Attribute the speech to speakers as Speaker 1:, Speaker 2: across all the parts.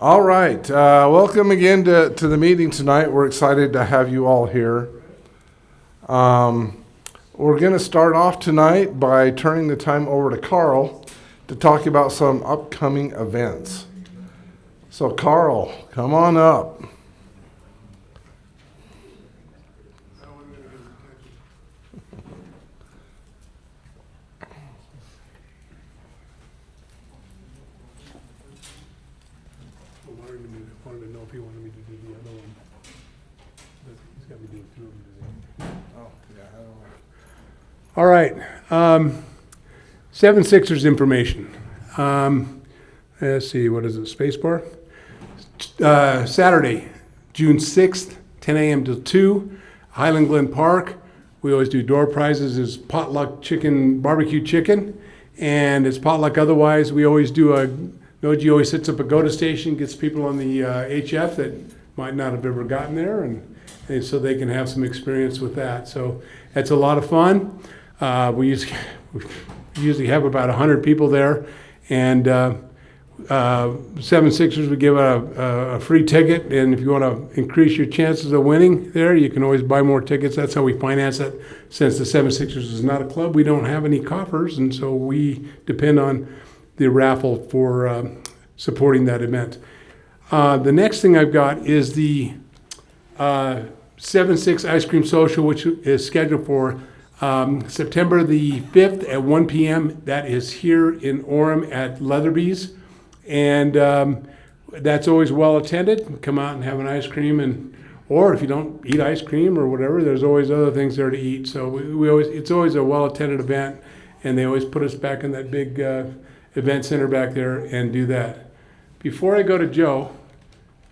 Speaker 1: All right. Welcome again to the meeting tonight. We're excited to have you all here. We're going to start off tonight by turning the time over to Carl to talk about some upcoming events. So Carl, come on up.
Speaker 2: Wanted to know if he wanted me to do the other one. But he's got me doing two of them today.
Speaker 1: Oh, yeah, I don't know.
Speaker 2: All right. 7 Sixers information. Let's see, what is it? Spacebar? Saturday, June 6th, 10 a.m. till 2, Highland Glen Park. We always do door prizes. It's potluck chicken, barbecue chicken, and it's potluck otherwise. We always do Noji always sets up a GOTA station, gets people on the HF that might not have ever gotten there, and so they can have some experience with that. So it's a lot of fun. We usually have about 100 people there, and 7 Sixers would give out a free ticket, and if you want to increase your chances of winning there, you can always buy more tickets. That's how we finance it. Since the 7 Sixers is not a club, we don't have any coffers, and so we depend on the raffle for supporting that event. The next thing I've got is the 7-6 Ice Cream Social, which is scheduled for September the 5th at 1 p.m. That is here in Orem at Leatherby's. And that's always well attended. Come out and have an ice cream, or if you don't eat ice cream or whatever, there's always other things there to eat. So it's always a well attended event, and they always put us back in that big event center back there and do that. Before I go to Joe,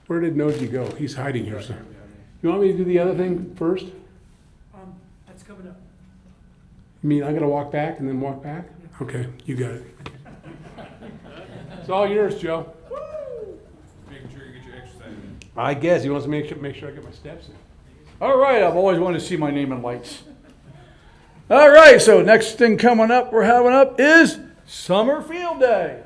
Speaker 2: where did Noji go? He's hiding here. So. You want me to do the other thing first?
Speaker 3: That's coming up.
Speaker 2: You mean I'm going to walk back and then walk back? Yeah. Okay, you got it. It's all yours, Joe.
Speaker 4: Making sure you get your exercise in.
Speaker 2: I guess he wants to make sure I get my steps in.
Speaker 3: All right, I've always wanted to see my name in lights. All right, so next thing coming up, we're having up is Summer Field Day.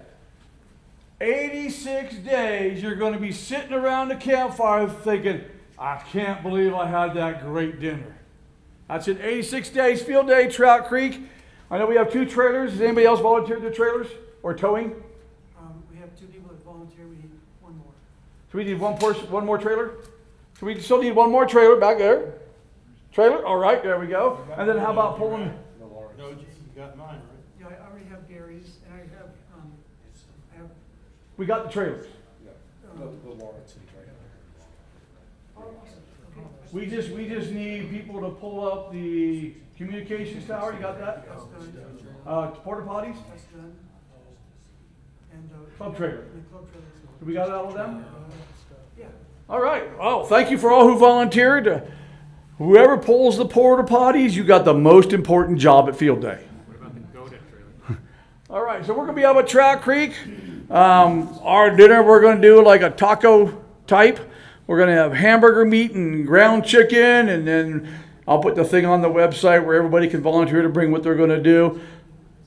Speaker 3: 86 days you're going to be sitting around the campfire thinking, I can't believe I had that great dinner. That's it, 86 days field day, Trout Creek. I know we have 2 trailers. Has anybody else volunteered their trailers or towing?
Speaker 5: We have 2 people that volunteer. We need 1 more.
Speaker 3: So we need one more trailer? So we still need 1 more trailer back there. Trailer? All right, there we go. And then how about pulling?
Speaker 4: No, you got mine, right?
Speaker 5: Yeah, I already have Gary's, and I have
Speaker 3: We got the trailers. We just need people to pull up the communications tower. You got that?
Speaker 5: that's done.
Speaker 3: Porta potties,
Speaker 5: That's done. And
Speaker 3: club trailer.
Speaker 5: the club trailers.
Speaker 3: Do we got all of them?
Speaker 5: Yeah.
Speaker 3: All right. Well, thank you for all who volunteered. Whoever pulls the porta potties, you got the most important job at field day.
Speaker 4: What about the GOTA trailer?
Speaker 3: All right, so we're going to be up at Trout Creek. Our dinner, we're going to do like a taco type. We're going to have hamburger meat and ground chicken, and then I'll put the thing on the website where everybody can volunteer to bring what they're going to do.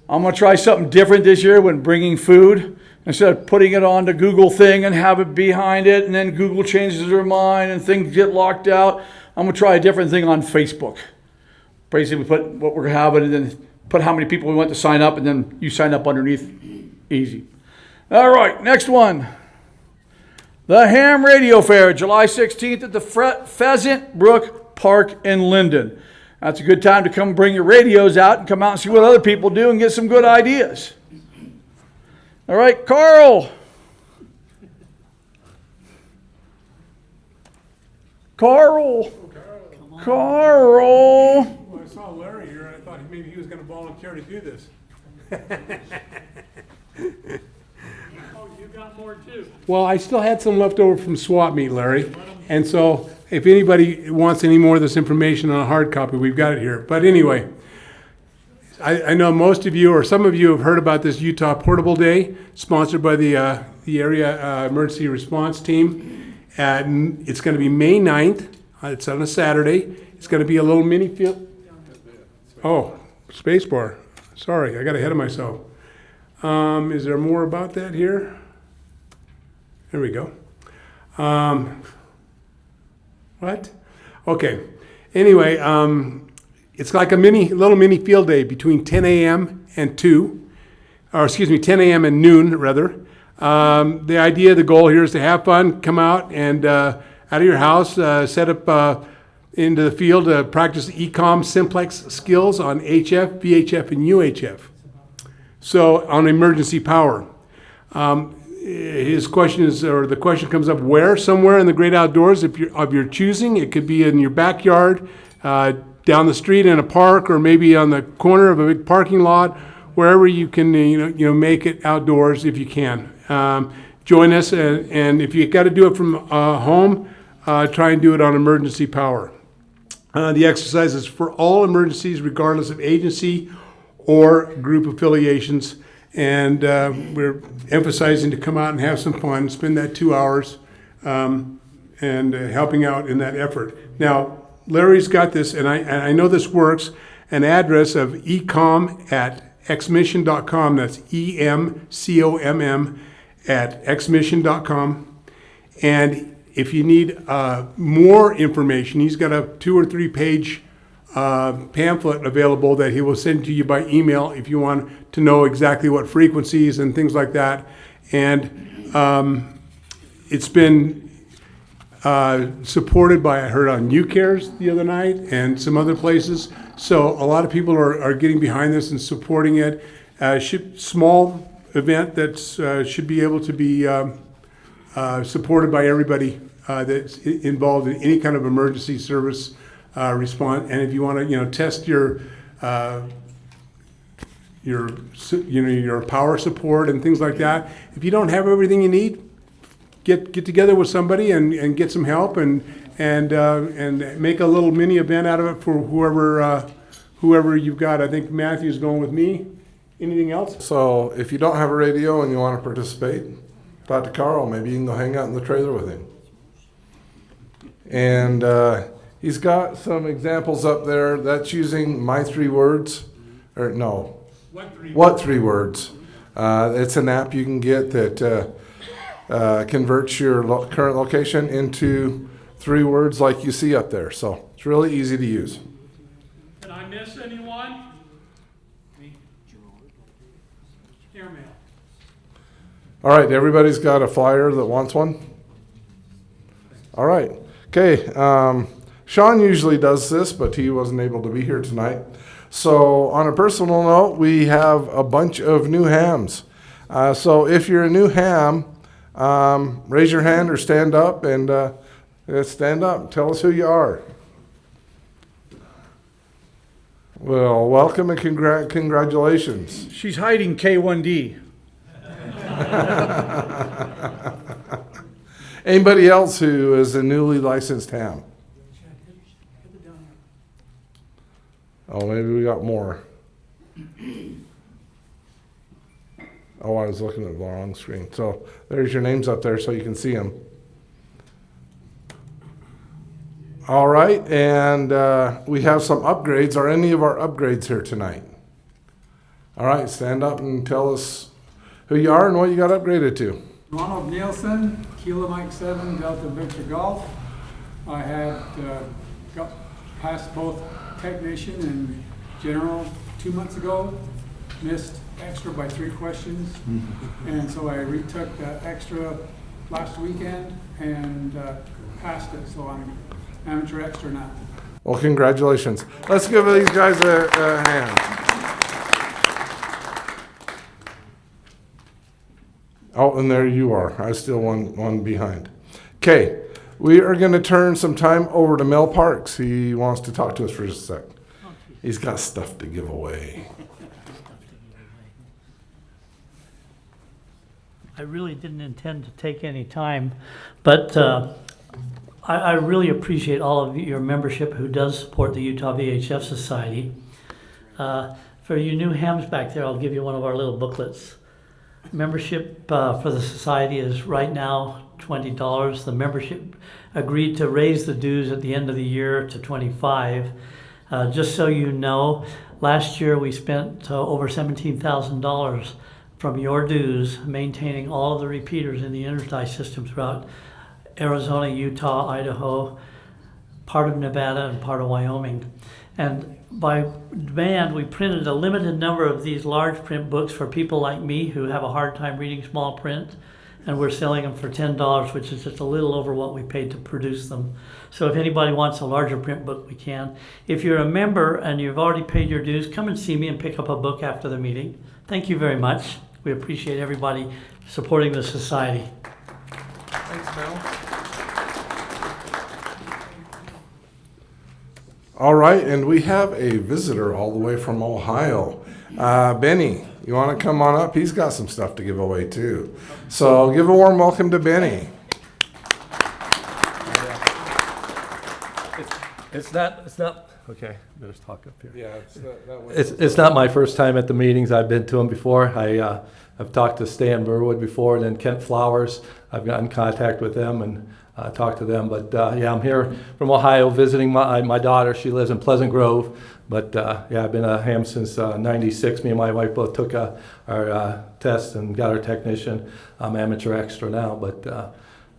Speaker 3: I'm going to try something different this year when bringing food. Instead of putting it on the Google thing and have it behind it, and then Google changes their mind and things get locked out, I'm going to try a different thing on Facebook. Basically, we put what we're having and then put how many people we want to sign up, and then you sign up underneath. Easy. All right, next one. The Ham Radio Fair, July 16th at the Pheasant Brook Park in Linden. That's a good time to come bring your radios out and come out and see what other people do and get some good ideas. All right, Carl. Carl.
Speaker 2: Well, I saw Larry here, and I thought maybe he was going to volunteer to do this.
Speaker 4: Oh, you got more too.
Speaker 2: Well, I still had some left over from swap meet, Larry. And so if anybody wants any more of this information on a hard copy, we've got it here. But anyway, I know most of you or some of you have heard about this Utah Portable Day, sponsored by the area emergency response team. And it's going to be May 9th. It's on a Saturday. It's going to be a little mini field. Oh, spacebar. Sorry, I got ahead of myself. Is there more about that here? There we go. What? Okay. Anyway, it's like a little mini field day between 10 a.m. and 10 a.m. and noon, rather. The idea, the goal here is to have fun, come out and out of your house, set up into the field to practice e-com simplex skills on HF, VHF, and UHF. So on emergency power. His question is, or the question comes up, where? Somewhere in the great outdoors of your choosing. It could be in your backyard, down the street in a park, or maybe on the corner of a big parking lot, wherever you can, make it outdoors if you can. Join us, and if you got to do it from home, try and do it on emergency power. The exercise is for all emergencies, regardless of agency or group affiliations. And we're emphasizing to come out and have some fun, spend that 2 hours, and helping out in that effort. Now, Larry's got this, and I know this works, an address of ecom@xmission.com. That's EMCOMM at xmission.com. And if you need more information, he's got a 2 or 3 page pamphlet available that he will send to you by email if you want to know exactly what frequencies and things like that. And it's been supported by, I heard on UCares the other night and some other places. So a lot of people are getting behind this and supporting it. Small event that should be able to be supported by everybody that's involved in any kind of emergency service response. And if you want to, test your power support and things like that, if you don't have everything you need, get together with somebody and get some help and make a little mini event out of it for whoever you've got. I think Matthew's going with me. Anything else?
Speaker 1: So if you don't have a radio and you want to participate, talk to Carl. Maybe you can go hang out in the trailer with him. And he's got some examples up there. That's using My 3 Words. Or no. What 3 Words? It's an app you can get that converts your current location into 3 words like you see up there. So it's really easy to use.
Speaker 4: Did I miss anyone? Airmail.
Speaker 1: All right, everybody's got a flyer that wants one? All right. Okay, Sean usually does this, but he wasn't able to be here tonight. So on a personal note, we have a bunch of new hams. So if you're a new ham, raise your hand or stand up and stand up. Tell us who you are. Well, welcome and congratulations.
Speaker 3: She's hiding K1D.
Speaker 1: Anybody else who is a newly licensed ham? Oh, maybe we got more. Oh, I was looking at the wrong screen. So there's your names up there so you can see them. All right, and we have some upgrades. Are any of our upgrades here tonight? All right, stand up and tell us who you are and what you got upgraded to.
Speaker 6: Ronald Nielsen, Kilo Mike 7, Delta Victor Golf. I had got past both technician and general 2 months ago. Missed extra by 3 questions. And so I retook the extra last weekend and passed it. So I'm amateur extra now.
Speaker 1: Well, congratulations. Let's give these guys a hand. Oh, and there you are. I was still one behind. Okay, we are going to turn some time over to Mel Parks. He wants to talk to us for just a sec. He's got stuff to give away.
Speaker 7: I really didn't intend to take any time, but I really appreciate all of your membership who does support the Utah VHF Society. For you new hams back there, I'll give you one of our little booklets. Membership for the society is right now $20. The membership agreed to raise the dues at the end of the year to $25. Just so you know, last year we spent over $17,000 from your dues maintaining all of the repeaters in the intertie system throughout Arizona, Utah, Idaho, part of Nevada, and part of Wyoming. And by demand, we printed a limited number of these large print books for people like me who have a hard time reading small print. And we're selling them for $10, which is just a little over what we paid to produce them. So if anybody wants a larger print book, we can. If you're a member and you've already paid your dues, come and see me and pick up a book after the meeting. Thank you very much. We appreciate everybody supporting the society.
Speaker 1: Thanks, Mel. All right, and we have a visitor all the way from Ohio. Benny, you want to come on up? He's got some stuff to give away too. So give a warm welcome to Benny.
Speaker 8: It's not, okay, better talk up here.
Speaker 1: Yeah,
Speaker 8: It's not my first time at the meetings. I've been to them before. I've talked to Stan Burwood before, and then Kent Flowers. I've gotten in contact with them and talked to them. But yeah, I'm here from Ohio visiting my daughter. She lives in Pleasant Grove. But yeah, I've been a ham since '96. Me and my wife both took our test and got our technician. I'm amateur extra now, but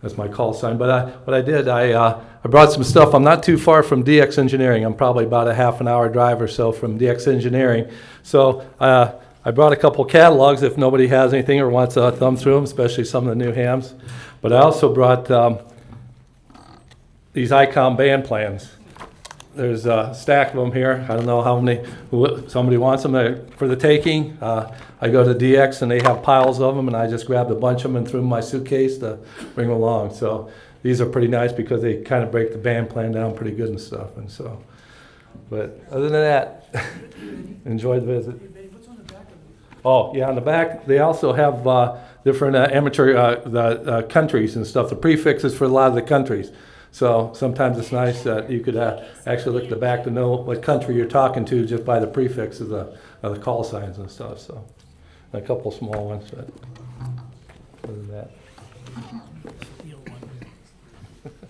Speaker 8: that's my call sign. But what I did, I brought some stuff. I'm not too far from DX Engineering. I'm probably about a half an hour drive or so from DX Engineering. So I brought a couple catalogs if nobody has anything or wants to thumb through them, especially some of the new hams. But I also brought these ICOM band plans. There's a stack of them here. I don't know how many, somebody wants them for the taking. I go to DX and they have piles of them, and I just grabbed a bunch of them and threw them in my suitcase to bring them along. So these are pretty nice because they kind of break the band plan down pretty good and stuff. And so, but other than that, enjoy the visit.
Speaker 5: What's on the back of it?
Speaker 8: Oh, yeah, on the back, they also have different amateur countries and stuff, the prefixes for a lot of the countries. So sometimes it's nice that you could actually look at the back to know what country you're talking to just by the prefixes of the call signs and stuff. So a couple small ones, but other than that.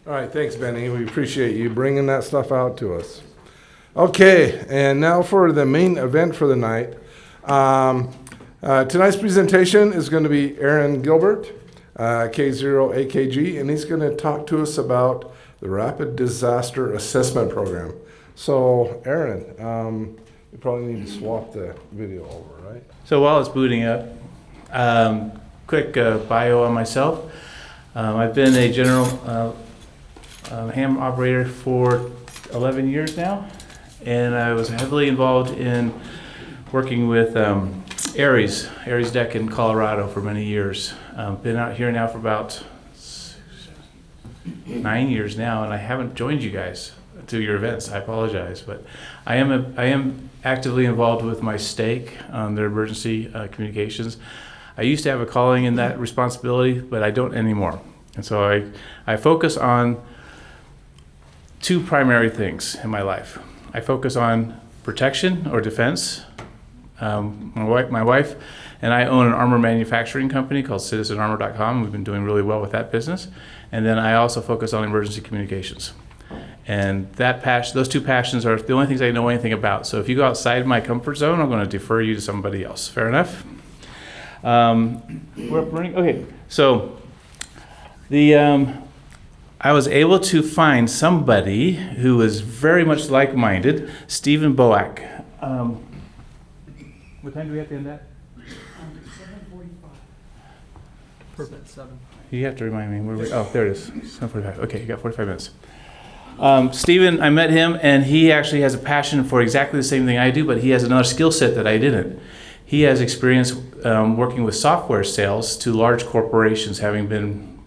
Speaker 1: All right, thanks, Benny. We appreciate you bringing that stuff out to us. Okay, and now for the main event for the night. Tonight's presentation is going to be Aaron Gilbert, K0AKG, and he's going to talk to us about the Rapid Disaster Assessment Program. So, Aaron, you probably need to swap the video over, right?
Speaker 9: So while it's booting up, quick bio on myself. I've been a general ham operator for 11 years now, and I was heavily involved in working with Aries Deck in Colorado for many years. Been out here now for about 9 years now, and I haven't joined you guys to your events. I apologize, but I am actively involved with my stake on their emergency communications. I used to have a calling in that responsibility, but I don't anymore. And so I focus on two primary things in my life. I focus on protection or defense. My wife and I own an armor manufacturing company called citizenarmor.com. We've been doing really well with that business. And then I also focus on emergency communications. And those two passions are the only things I know anything about. So if you go outside my comfort zone, I'm going to defer you to somebody else. Fair enough? We're up running? Okay. So I was able to find somebody who was very much like-minded, Stephen Boak. What time do we have to end that?
Speaker 5: 7:45.
Speaker 6: Perfect, 7.
Speaker 9: You have to remind me. Where we? Oh, there it is. 7:45. Okay, you got 45 minutes. Stephen, I met him, and he actually has a passion for exactly the same thing I do, but he has another skill set that I didn't. He has experience working with software sales to large corporations, having been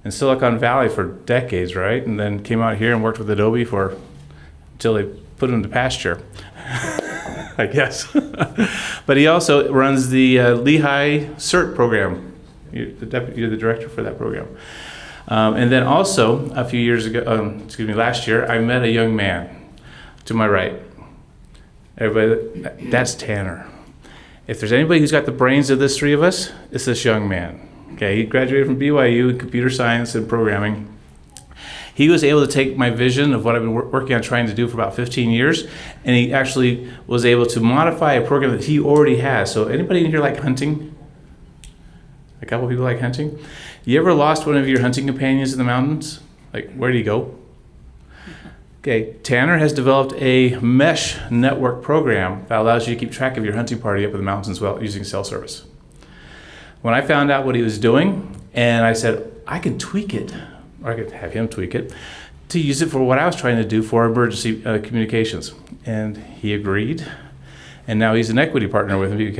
Speaker 9: in Silicon Valley for decades, right? And then came out here and worked with Adobe until they put him to pasture, I guess. But he also runs the Lehigh CERT program. You're the director for that program. And then also, a few years ago, last year, I met a young man to my right. Everybody, that's Tanner. If there's anybody who's got the brains of this three of us, it's this young man. Okay, he graduated from BYU in computer science and programming. He was able to take my vision of what I've been working on trying to do for about 15 years, and he actually was able to modify a program that he already has. So anybody in here like hunting? A couple people like hunting? You ever lost one of your hunting companions in the mountains? Like, where do you go? Okay, Tanner has developed a mesh network program that allows you to keep track of your hunting party up in the mountains as well using cell service. When I found out what he was doing, and I said, I can tweak it, or I could have him tweak it, to use it for what I was trying to do for emergency communications. And he agreed, and now he's an equity partner with me.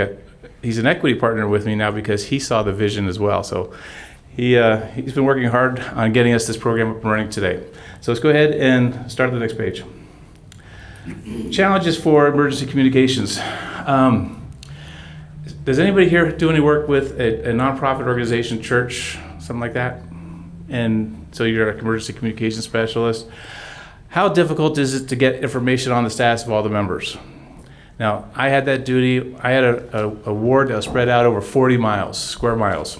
Speaker 9: He's an equity partner with me now because he saw the vision as well. So he's been working hard on getting us this program up and running today. So let's go ahead and start the next page. Challenges for emergency communications. Does anybody here do any work with a nonprofit organization, church, something like that? And so you're an emergency communication specialist. How difficult is it to get information on the status of all the members? Now, I had that duty. I had a ward that was spread out over 40 miles, square miles.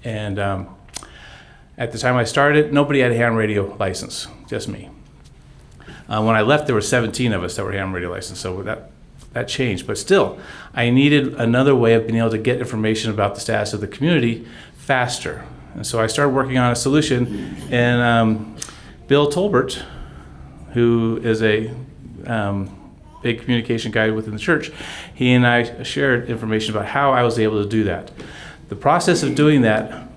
Speaker 9: And at the time I started, nobody had a ham radio license, just me. When I left, there were 17 of us that were ham radio licensed, so that changed. But still, I needed another way of being able to get information about the status of the community faster. And so I started working on a solution, and Bill Tolbert, who is a big communication guy within the church, he and I shared information about how I was able to do that. The process of doing that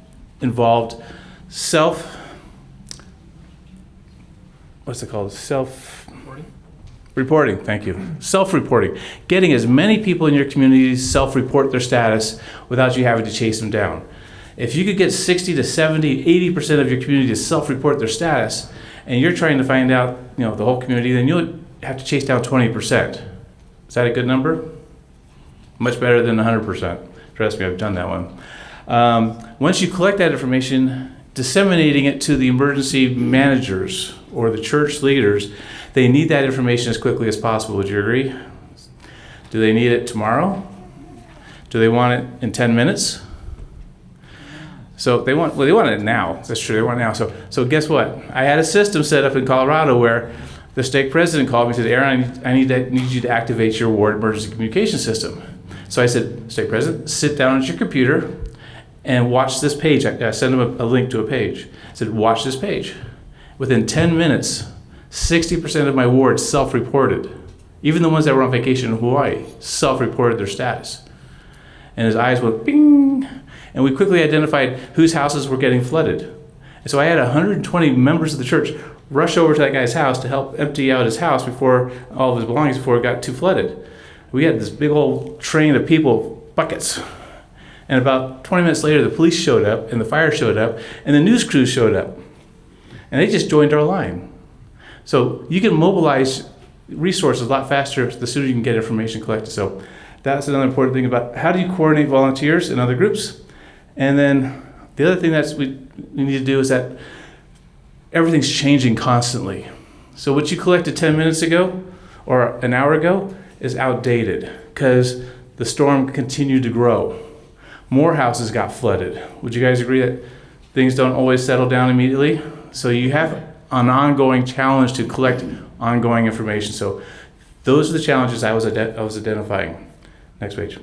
Speaker 9: involved self-reporting, thank you. Self-reporting. Getting as many people in your community self-report their status without you having to chase them down. If you could get 60 to 70, 80% of your community to self-report their status, and you're trying to find out, the whole community, then you'll have to chase down 20%. Is that a good number? Much better than 100%. Trust me, I've done that one. Once you collect that information, disseminating it to the emergency managers or the church leaders, they need that information as quickly as possible. Would you agree? Do they need it tomorrow? Do they want it in 10 minutes? So they want it now. That's true, they want it now. So guess what? I had a system set up in Colorado where the stake president called me and said, Aaron, I need you to activate your ward emergency communication system. So I said, stake president, sit down at your computer and watch this page. I sent him a link to a page. I said, watch this page. Within 10 minutes, 60% of my wards self-reported. Even the ones that were on vacation in Hawaii self-reported their status. And his eyes went bing, and we quickly identified whose houses were getting flooded. And so I had 120 members of the church rush over to that guy's house to help empty out his house before all of his belongings before it got too flooded. We had this big old train of people, buckets. And about 20 minutes later, the police showed up, and the fire showed up, and the news crews showed up. And they just joined our line. So you can mobilize resources a lot faster the sooner you can get information collected. So that's another important thing about how do you coordinate volunteers and other groups. And then the other thing that we need to do is that everything's changing constantly. So what you collected 10 minutes ago or an hour ago is outdated because the storm continued to grow. More houses got flooded. Would you guys agree that things don't always settle down immediately? So you have an ongoing challenge to collect ongoing information. So those are the challenges I was identifying. Next page.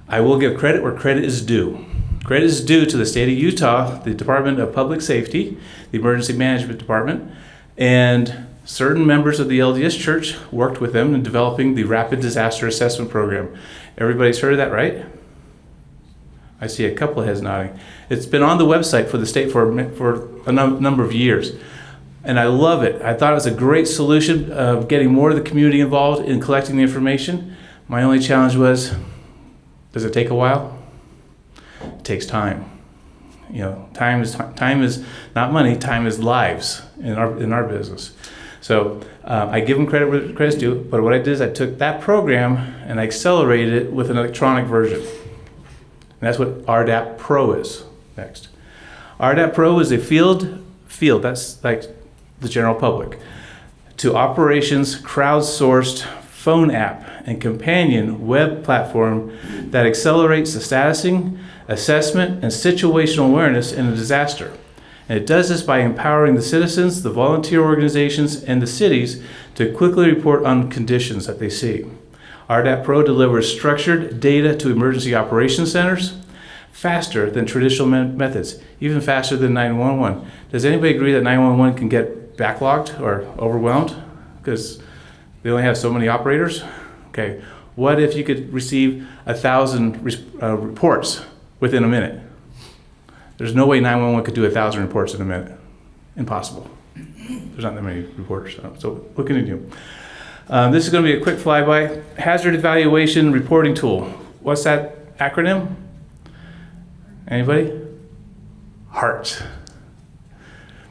Speaker 9: I will give credit where credit is due. Credit is due to the state of Utah, the Department of Public Safety, the Emergency Management Department, and certain members of the LDS Church worked with them in developing the Rapid Disaster Assessment Program. Everybody's heard of that, right? I see a couple of heads nodding. It's been on the website for the state for a number of years. And I love it. I thought it was a great solution of getting more of the community involved in collecting the information. My only challenge was, does it take a while? It takes time. Time is not money. Time is lives in our business. So I give them credit where credit's due. But what I did is I took that program and I accelerated it with an electronic version. And that's what RDAP Pro is. Next, RDAP Pro is a field. That's like the general public to operations crowdsourced phone app and companion web platform that accelerates the statusing, assessment, and situational awareness in a disaster. And it does this by empowering the citizens, the volunteer organizations, and the cities to quickly report on conditions that they see. RDAP Pro delivers structured data to emergency operations centers, faster than traditional methods, even faster than 911. Does anybody agree that 911 can get backlogged or overwhelmed because they only have so many operators? Okay, what if you could receive 1,000 reports within a minute? There's no way 911 could do 1,000 reports in a minute. Impossible. There's not that many reporters. So what can you do? This is going to be a quick flyby. Hazard Evaluation Reporting Tool. What's that acronym? Anybody? HEART.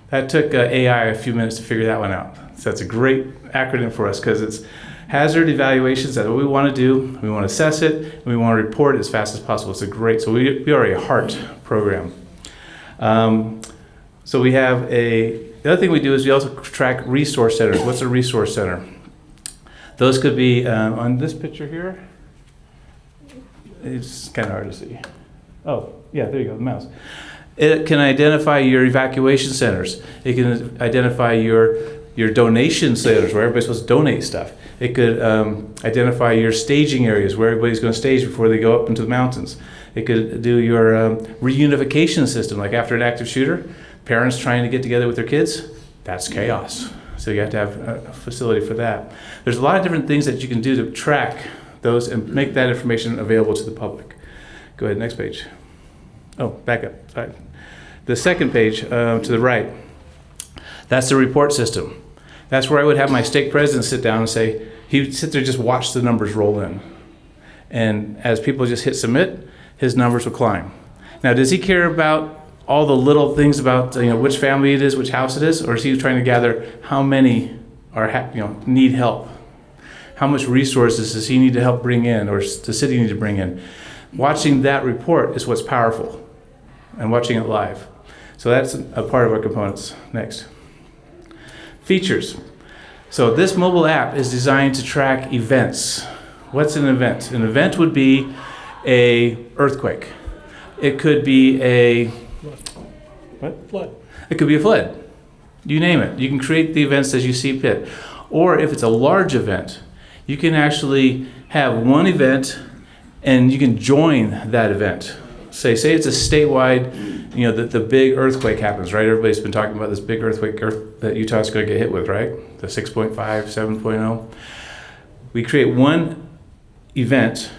Speaker 9: That took AI a few minutes to figure that one out. So that's a great acronym for us because it's hazard evaluations. That's what we want to do. We want to assess it, and we want to report it as fast as possible. It's a great, so we are a HEART program. So we have the other thing we do is we also track resource centers. What's a resource center? Those could be on this picture here. It's kind of hard to see. Oh, yeah, there you go, the mouse. It can identify your evacuation centers. It can identify your donation centers where everybody's supposed to donate stuff. It could identify your staging areas where everybody's going to stage before they go up into the mountains. It could do your reunification system, like after an active shooter, parents trying to get together with their kids, that's chaos. So you have to have a facility for that. There's a lot of different things that you can do to track those and make that information available to the public. Go ahead, next page. Oh, back up, sorry. The second page to the right, that's the report system. That's where I would have my stake president sit down and say, he'd sit there and just watch the numbers roll in. And as people just hit submit, his numbers will climb. Now, does he care about all the little things about which family it is, which house it is, or is he trying to gather how many are need help? How much resources does he need to help bring in, or does the city need to bring in? Watching that report is what's powerful, and watching it live. So that's a part of our components. Next. Features. So this mobile app is designed to track events. What's an event? An event would be an earthquake. It could be a flood. It could be a flood. You name it. You can create the events as you see fit. Or if it's a large event, you can actually have one event and you can join that event. Say it's a statewide, the big earthquake happens, right? Everybody's been talking about this big earthquake that Utah's going to get hit with, right? The 6.5, 7.0. We create one event,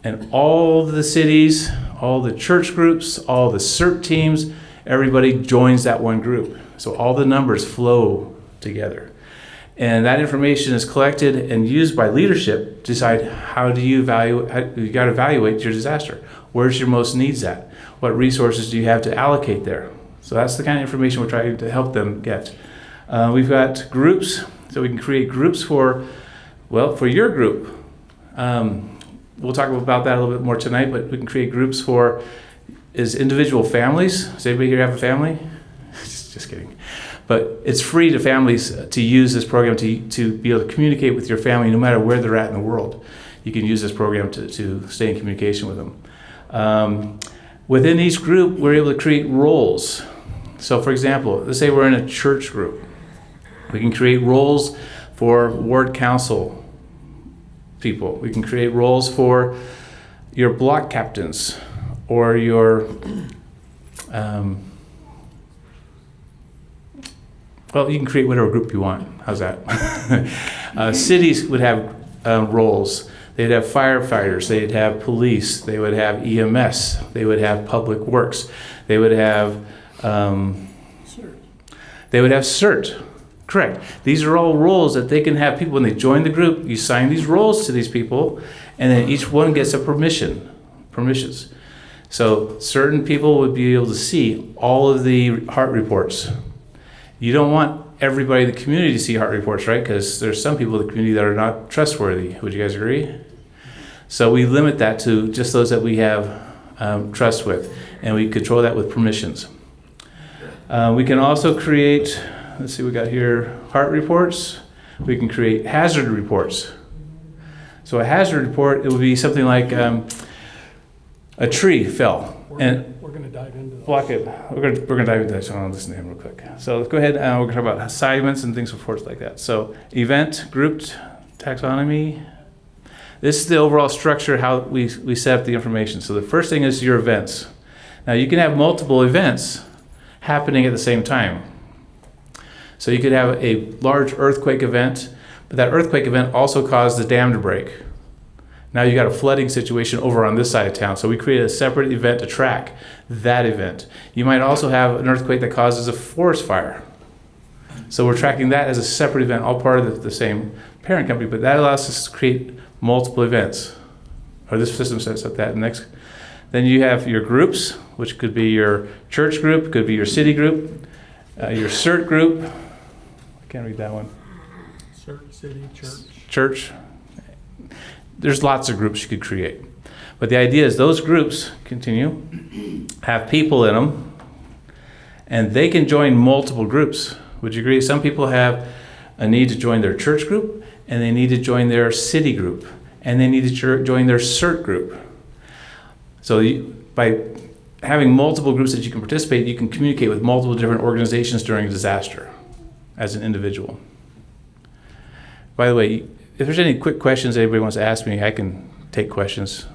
Speaker 9: and all the cities, all the church groups, all the CERT teams, everybody joins that one group. So all the numbers flow together. And that information is collected and used by leadership to decide how do you evaluate, you got to evaluate your disaster. Where's your most needs at? What resources do you have to allocate there? So that's the kind of information we're trying to help them get. We've got groups, so we can create groups for your group. We'll talk about that a little bit more tonight, but we can create groups for individual families. Does anybody here have a family? Just kidding. But it's free to families to use this program to be able to communicate with your family no matter where they're at in the world. You can use this program to stay in communication with them. Within each group, we're able to create roles. So for example, let's say we're in a church group. We can create roles for ward council people. We can create roles for your block captains or your you can create whatever group you want. How's that? Cities would have roles. They'd have firefighters. They'd have police. They would have EMS. They would have public works. They would have CERT. Correct. These are all roles that they can have people when they join the group. You sign these roles to these people, and then each one gets a permissions. So certain people would be able to see all of the HEART reports. You don't want everybody in the community to see HEART reports, right? Because there's some people in the community that are not trustworthy. Would you guys agree? So we limit that to just those that we have trust with, and we control that with permissions. We can also create, let's see, we got here HEART reports. We can create hazard reports. So a hazard report, it would be something like a tree fell.
Speaker 6: We're going to dive into that.
Speaker 9: Block it. We're gonna dive into that, so I'll listen to him real quick. So let's go ahead. We're gonna talk about assignments and things forth like that. So event, grouped, taxonomy. This is the overall structure, how we set up the information. So the first thing is your events. Now you can have multiple events happening at the same time. So you could have a large earthquake event, but that earthquake event also caused the dam to break. Now you got a flooding situation over on this side of town. So we created a separate event to track that event. You might also have an earthquake that causes a forest fire. So we're tracking that as a separate event, all part of the same parent company, but that allows us to create multiple events. Or this system sets up that next. Then you have your groups, which could be your church group, could be your city group, your CERT group. I can't read that one.
Speaker 4: Certain city, church.
Speaker 9: Church. There's lots of groups you could create. But the idea is those groups have people in them, and they can join multiple groups. Would you agree? Some people have a need to join their church group, and they need to join their city group, and they need to join their CERT group. So by having multiple groups that you can participate, you can communicate with multiple different organizations during a disaster as an individual. By the way, if there's any quick questions anybody wants to ask me, I can take questions.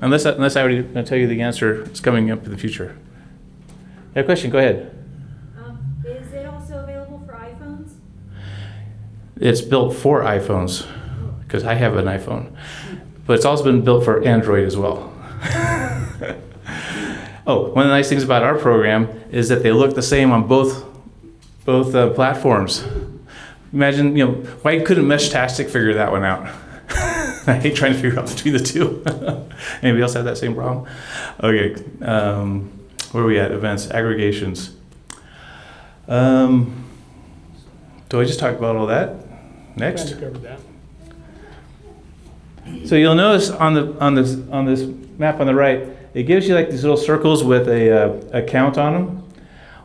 Speaker 9: Unless I already tell you the answer, it's coming up in the future. You have a question? Go ahead.
Speaker 10: Is it also available for iPhones?
Speaker 9: It's built for iPhones, because I have an iPhone. But it's also been built for Android as well. Oh, one of the nice things about our program is that they look the same on both platforms. Imagine, why couldn't Meshtastic figure that one out? I hate trying to figure out between the two. Anybody else have that same problem? Okay, where are we at? Events, aggregations. Do I just talk about all that? Next.
Speaker 4: Kind of covered that.
Speaker 9: So you'll notice on this map on the right, it gives you like these little circles with a count on them.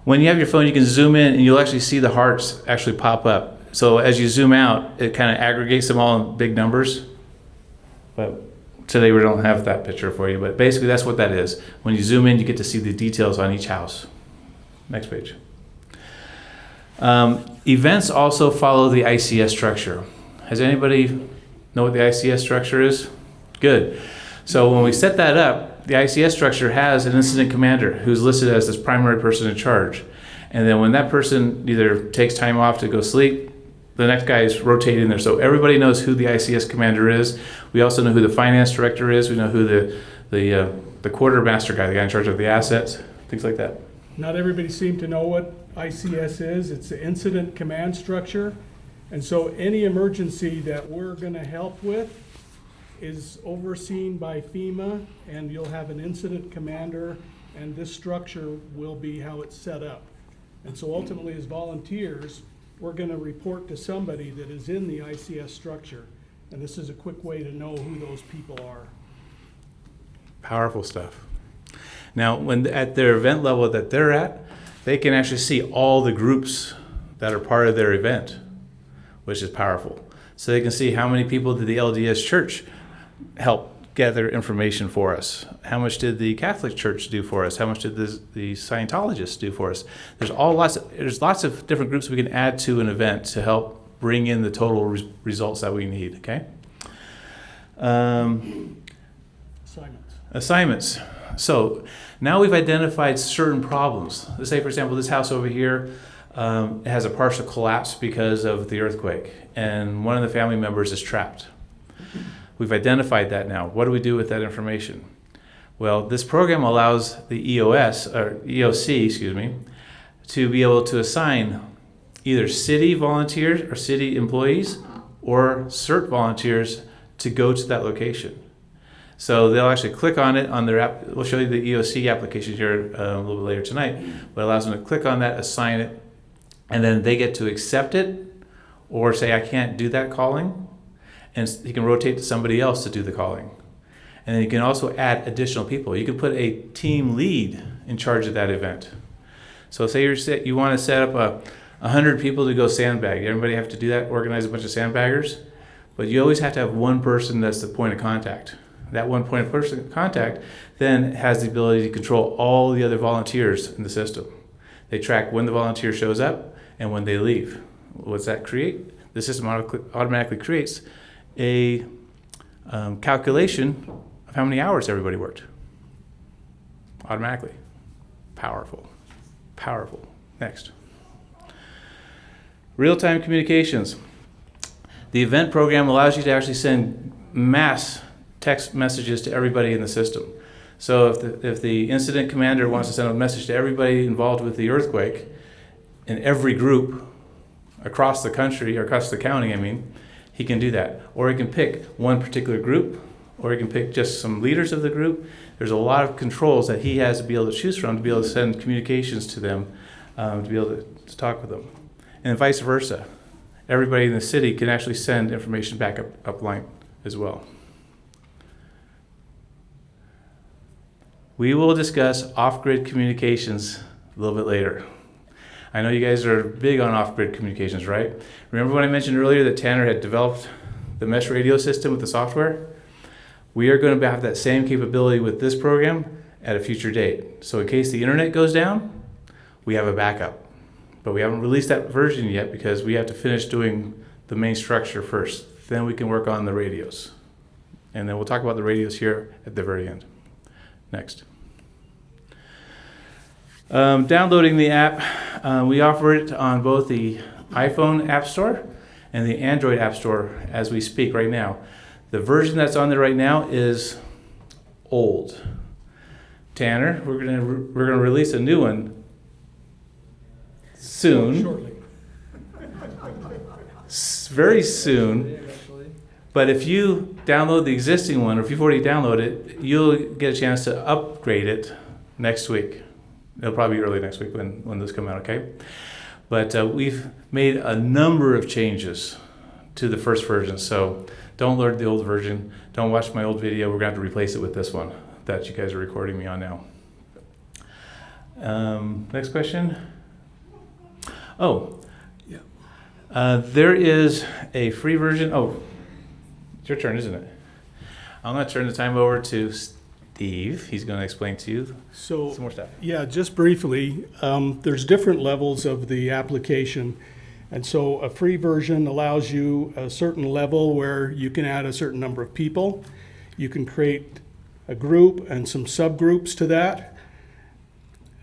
Speaker 9: When you have your phone, you can zoom in and you'll actually see the hearts actually pop up. So as you zoom out, it kind of aggregates them all in big numbers. But today we don't have that picture for you, but basically that's what that is. When you zoom in, you get to see the details on each house. Next page. Events also follow the ICS structure. Has anybody know what the ICS structure is? Good. So when we set that up, the ICS structure has an incident commander who's listed as this primary person in charge. And then when that person either takes time off to go sleep, the next guy is rotating there. So everybody knows who the ICS commander is. We also know who the finance director is. We know who the quartermaster guy, the guy in charge of the assets, things like that.
Speaker 4: Not everybody seemed to know what ICS is. It's the incident command structure. And so any emergency that we're going to help with is overseen by FEMA, and you'll have an incident commander, and this structure will be how it's set up. And so ultimately, as volunteers, we're going to report to somebody that is in the ICS structure. And this is a quick way to know who those people are.
Speaker 9: Powerful stuff. Now, when at their event level that they're at, they can actually see all the groups that are part of their event, which is powerful. So they can see how many people did the LDS Church help gather information for us? How much did the Catholic Church do for us? How much did the Scientologists do for us? There's lots of different groups we can add to an event to help bring in the total results that we need, okay? Assignments. So now we've identified certain problems. Let's say, for example, this house over here has a partial collapse because of the earthquake, and one of the family members is trapped. We've identified that now. What do we do with that information? Well, this program allows the EOC, to be able to assign either city volunteers or city employees or CERT volunteers to go to that location. So they'll actually click on it on their app. We'll show you the EOC application here a little bit later tonight, but it allows them to click on that, assign it, and then they get to accept it or say, I can't do that calling. And you can rotate to somebody else to do the calling. And then you can also add additional people. You can put a team lead in charge of that event. So say you want to set up 100 people to go sandbag. Everybody have to do that, organize a bunch of sandbaggers. But you always have to have one person that's the point of contact. That one point of contact then has the ability to control all the other volunteers in the system. They track when the volunteer shows up and when they leave. What's that create? The system automatically creates a calculation of how many hours everybody worked automatically. Powerful. Powerful. Next. Real-time communications. The event program allows you to actually send mass text messages to everybody in the system. So if the incident commander wants to send a message to everybody involved with the earthquake, in every group across the country, or across the county, I mean, he can do that. Or he can pick one particular group, or he can pick just some leaders of the group. There's a lot of controls that he has to be able to choose from to be able to send communications to them, to be able to talk with them. And vice versa. Everybody in the city can actually send information back upline as well. We will discuss off-grid communications a little bit later. I know you guys are big on off-grid communications, right? Remember when I mentioned earlier that Tanner had developed the mesh radio system with the software? We are going to have that same capability with this program at a future date. So in case the internet goes down, we have a backup. But we haven't released that version yet because we have to finish doing the main structure first. Then we can work on the radios. And then we'll talk about the radios here at the very end. Next. Downloading the app, we offer it on both the iPhone App Store and the Android App Store as we speak right now. The version that's on there right now is old. Tanner, we're gonna release a new one soon.
Speaker 4: Shortly.
Speaker 9: Very soon. But if you download the existing one, or if you've already downloaded it, you'll get a chance to upgrade it next week. It'll probably be early next week when this come out, okay? But we've made a number of changes to the first version, so don't learn the old version. Don't watch my old video. We're going to have to replace it with this one that you guys are recording me on now. Next question. Oh, yeah. There is a free version. Oh, it's your turn, isn't it? I'm going to turn the time over to Steve. He's going to explain to you some more stuff.
Speaker 4: Yeah, just briefly, there's different levels of the application. And so a free version allows you a certain level where you can add a certain number of people. You can create a group and some subgroups to that.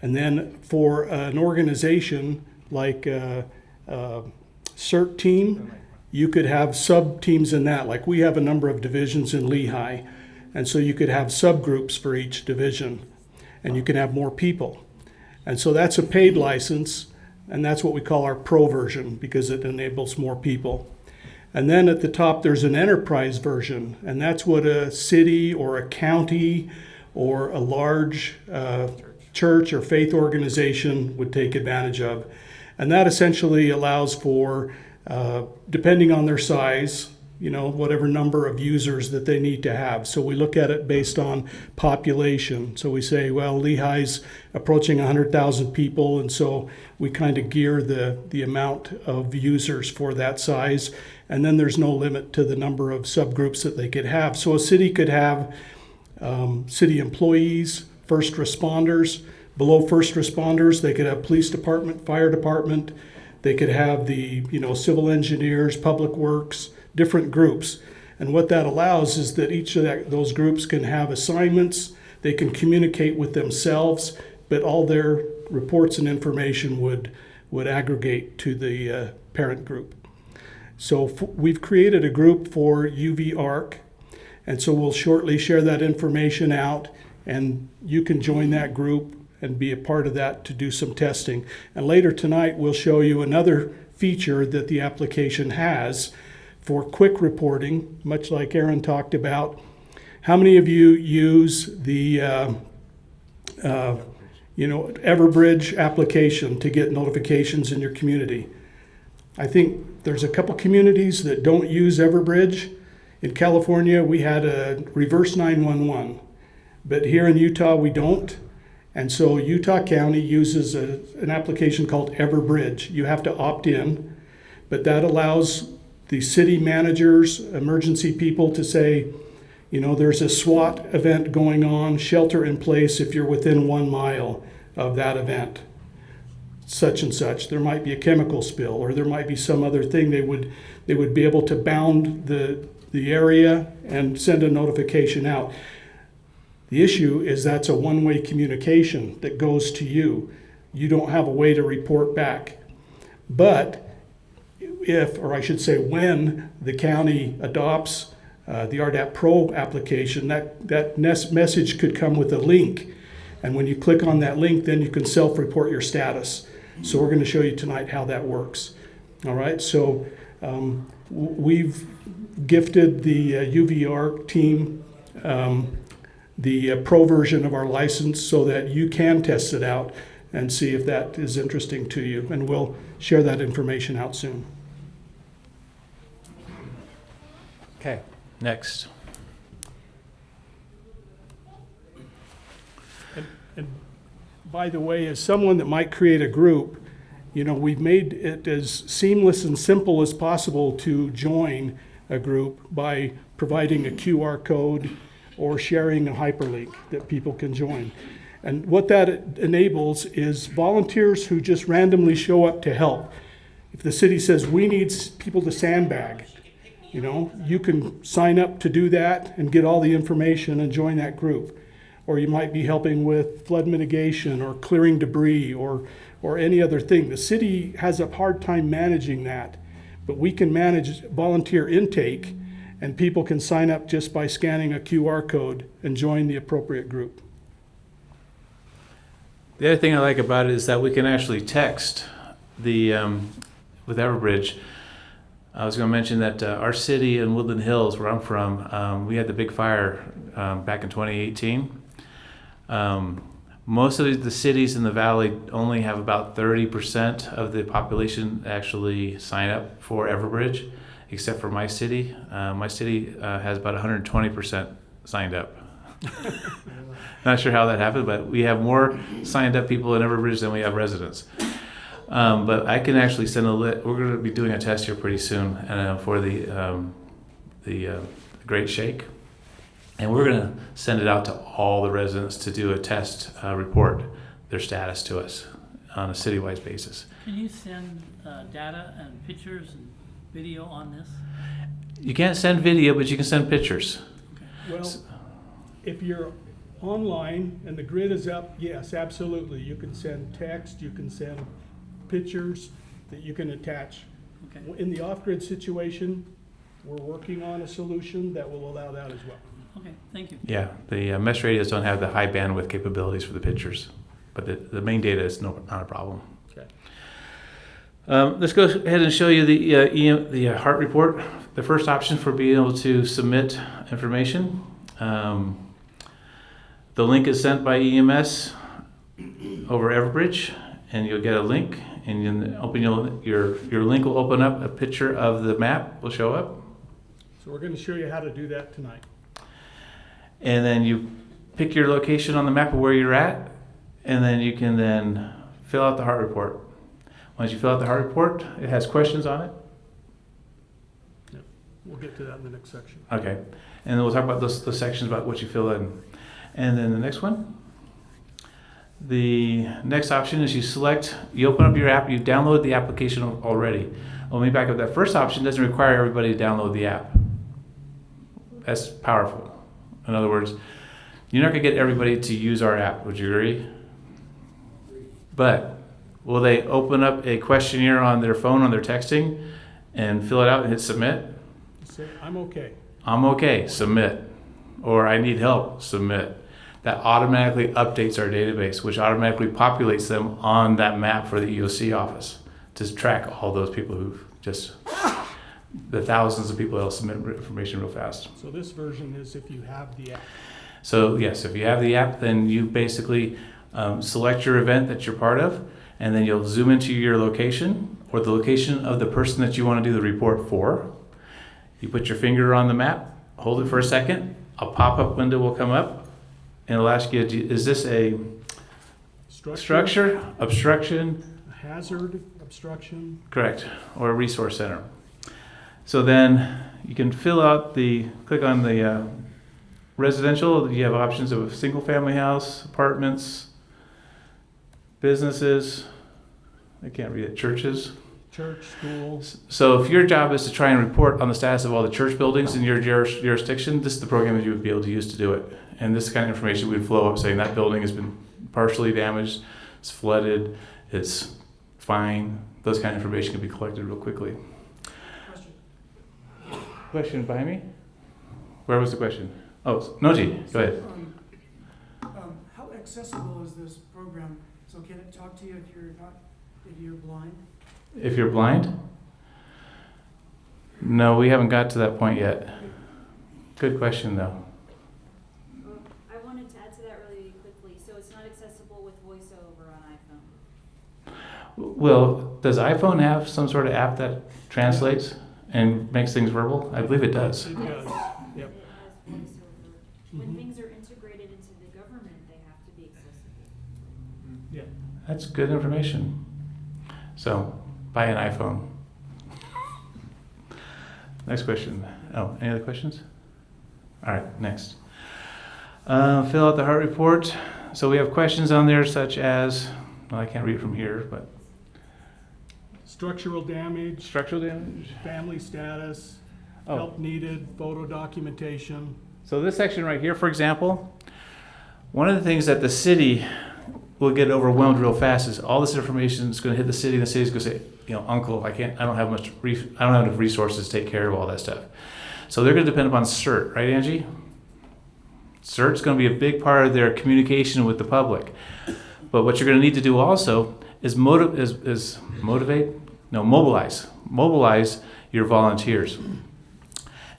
Speaker 4: And then for an organization like a CERT team, you could have sub-teams in that. Like we have a number of divisions in Lehigh. And so you could have subgroups for each division. And you can have more people. And so that's a paid license. And that's what we call our pro version because it enables more people. And then at the top, there's an enterprise version. And that's what a city or a county or a large church or faith organization would take advantage of. And that essentially allows for, depending on their size, whatever number of users that they need to have. So we look at it based on population. So we say, well, Lehigh's approaching 100,000 people, and so we kind of gear the amount of users for that size. And then there's no limit to the number of subgroups that they could have. So a city could have city employees, first responders. Below first responders, they could have police department, fire department. They could have the civil engineers, public works, different groups. And what that allows is that each of those groups can have assignments, they can communicate with themselves, but all their reports and information would aggregate to the parent group. So we've created a group for UVARC, and so we'll shortly share that information out, and you can join that group and be a part of that to do some testing. And later tonight, we'll show you another feature that the application has for quick reporting, much like Aaron talked about. How many of you use the Everbridge application to get notifications in your community? I think there's a couple communities that don't use Everbridge. In California, we had a reverse 911, but here in Utah, we don't. And so Utah County uses an application called Everbridge. You have to opt in, but that allows the city managers, emergency people to say, there's a SWAT event going on, shelter in place if you're within 1 mile of that event, such and such. There might be a chemical spill, or there might be some other thing. They would be able to bound the area and send a notification out. The issue is that's a one-way communication that goes to you. You don't have a way to report back. But if, or I should say when, the county adopts the RDAP Pro application, that message could come with a link. And when you click on that link, then you can self-report your status. So we're going to show you tonight how that works. All right, so we've gifted the UVARC team the pro version of our license so that you can test it out and see if that is interesting to you. And we'll share that information out soon.
Speaker 9: Okay, next.
Speaker 4: And by the way, as someone that might create a group, you know, we've made it as seamless and simple as possible to join a group by providing a QR code or sharing a hyperlink that people can join. And what that enables is volunteers who just randomly show up to help. If the city says we need people to sandbag, you know, you can sign up to do that and get all the information and join that group. Or you might be helping with flood mitigation or clearing debris or any other thing. The city has a hard time managing that, but we can manage volunteer intake, and people can sign up just by scanning a QR code and join the appropriate group.
Speaker 9: The other thing I like about it is that we can actually text the with Everbridge. I was going to mention that our city in Woodland Hills, where I'm from, we had the big fire back in 2018. Most of the cities in the valley only have about 30% of the population actually sign up for Everbridge, except for my city. My city has about 120% signed up. Not sure how that happened, but we have more signed up people in Everbridge than we have residents. But I can actually send a we're going to be doing a test here pretty soon for the Great Shake. And we're going to send it out to all the residents to do a test report their status to us on a citywide basis.
Speaker 7: Can you send data and pictures and video on this?
Speaker 9: You can't send video, but you can send pictures.
Speaker 4: Well, if you're online and the grid is up, yes, absolutely. You can send text, you can send pictures that you can attach.
Speaker 7: Okay.
Speaker 4: In the off-grid situation, we're working on a solution that will allow that as well.
Speaker 7: Okay, thank you.
Speaker 9: Yeah, the mesh radios don't have the high bandwidth capabilities for the pictures, but the main data is not a problem.
Speaker 4: Okay.
Speaker 9: Let's go ahead and show you the HART report. The first option for being able to submit information. The link is sent by EMS over Everbridge, and you'll get a link, and you open your link will open up a picture of the map will show up.
Speaker 4: So we're going to show you how to do that tonight.
Speaker 9: And then you pick your location on the map of where you're at, and then you can then fill out the HART report. Once you fill out the HART report, it has questions on it.
Speaker 4: Yep. We'll get to that in the next section.
Speaker 9: Okay. And then we'll talk about those sections about what you fill in. And then the next one. The next option is you open up your app, you download the application already. Let me back up. That first option doesn't require everybody to download the app. That's powerful. In other words, you're not going to get everybody to use our app. Would you agree? But will they open up a questionnaire on their phone, on their texting, and fill it out and hit submit?
Speaker 4: Say, I'm okay.
Speaker 9: I'm okay, submit. Or I need help, submit. That automatically updates our database, which automatically populates them on that map for the EOC office to track all those people who've just, the thousands of people that'll submit information real fast.
Speaker 4: So this version is if you have the app.
Speaker 9: So yes, if you have the app, then you basically select your event that you're part of, and then you'll zoom into your location or the location of the person that you want to do the report for. You put your finger on the map, hold it for a second, a pop-up window will come up, and it'll ask you, is this a structure, obstruction?
Speaker 4: Hazard, obstruction.
Speaker 9: Correct, or a resource center. So then you can click on the residential. You have options of a single family house, apartments, businesses, I can't read it, churches,
Speaker 4: Church, school.
Speaker 9: So if your job is to try and report on the status of all the church buildings in your jurisdiction, this is the program that you would be able to use to do it. And this kind of information would flow up saying that building has been partially damaged, it's flooded, it's fine. Those kind of information can be collected real quickly.
Speaker 5: Question.
Speaker 9: Question behind me? Where was the question? Oh, Noji, go ahead.
Speaker 5: How accessible is this program? So can it talk to you if you're blind?
Speaker 9: If you're blind? No, we haven't got to that point yet. Good question, though.
Speaker 10: I wanted to add to that really quickly. So it's not accessible with voiceover on iPhone.
Speaker 9: Well, does iPhone have some sort of app that translates and makes things verbal? I believe it does.
Speaker 4: It does, yep.
Speaker 10: It has voiceover. When things are integrated into the government, they have to be accessible.
Speaker 4: Yeah.
Speaker 9: That's good information. So, buy an iPhone. Next question. Oh, any other questions? All right, next. Fill out the heart report. So we have questions on there such as, well, I can't read from here, but
Speaker 4: Structural damage,
Speaker 9: structural damage.
Speaker 4: family status,
Speaker 9: Oh.
Speaker 4: help needed, photo documentation.
Speaker 9: So this section right here, for example, one of the things that the city will get overwhelmed real fast is all this information is going to hit the city, and the city's going to say, you know, Uncle, I don't have enough resources to take care of all that stuff. So they're going to depend upon CERT, right, Angie? CERT's going to be a big part of their communication with the public. But what you're going to need to do also is mobilize your volunteers.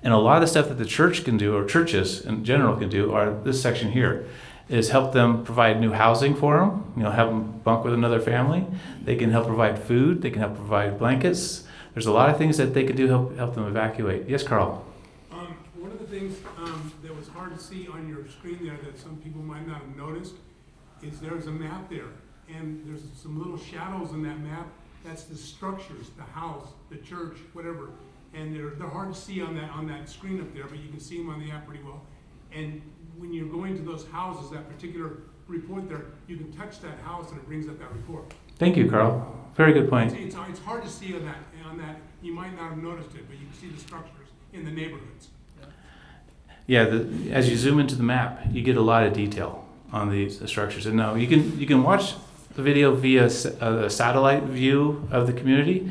Speaker 9: And a lot of the stuff that the church can do, or churches in general can do, or this section here, is help them provide new housing for them, you know, have them bunk with another family. They can help provide food, they can help provide blankets. There's a lot of things that they can do to help them evacuate. Yes, Carl?
Speaker 2: One of the things that was hard to see on your screen there that some people might not have noticed is there's a map there, and there's some little shadows in that map. That's the structures, the house, the church, whatever. And they're hard to see on that screen up there, but you can see them on the app pretty well. And when you're going to those houses, that particular report there, you can touch that house and it brings up that report.
Speaker 9: Thank you, Carl. Very good point.
Speaker 2: It's hard to see on that. You might not have noticed it, but you can see the structures in the neighborhoods.
Speaker 9: Yeah, as you zoom into the map, you get a lot of detail on the structures. And now you can watch the video via a satellite view of the community,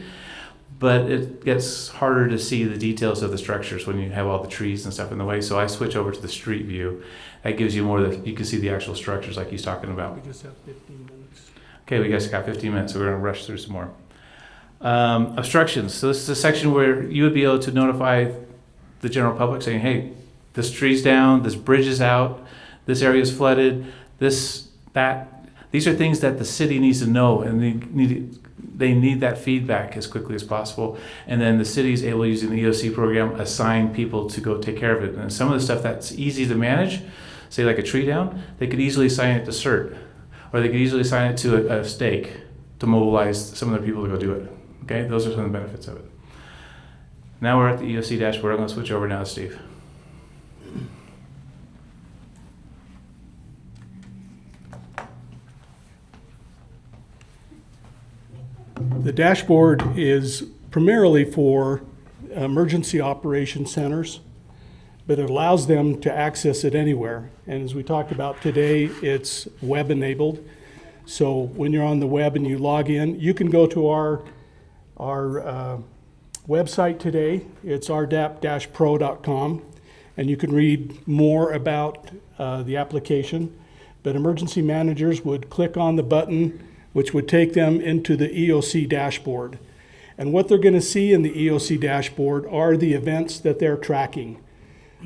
Speaker 9: but it gets harder to see the details of the structures when you have all the trees and stuff in the way. So I switch over to the street view. That gives you more you can see the actual structures like he's talking about.
Speaker 4: We just have 15 minutes.
Speaker 9: Okay, we just got 15 minutes, so we're going to rush through some more. Obstructions. So this is a section where you would be able to notify the general public saying, hey, this tree's down, this bridge is out, this area is flooded, that. These are things that the city needs to know, and they need that feedback as quickly as possible. And then the city is able, using the EOC program, assign people to go take care of it. And some of the stuff that's easy to manage, say like a tree down, they could easily assign it to CERT, or they could easily assign it to a stake to mobilize some of the people to go do it. Okay, those are some of the benefits of it. Now we're at the EOC dashboard. I'm going to switch over now to Steve.
Speaker 4: The dashboard is primarily for emergency operation centers, but it allows them to access it anywhere. And as we talked about today, it's web enabled. So when you're on the web and you log in, you can go to our website today. It's rdap-pro.com, and you can read more about the application. But emergency managers would click on the button, which would take them into the EOC dashboard. And what they're going to see in the EOC dashboard are the events that they're tracking.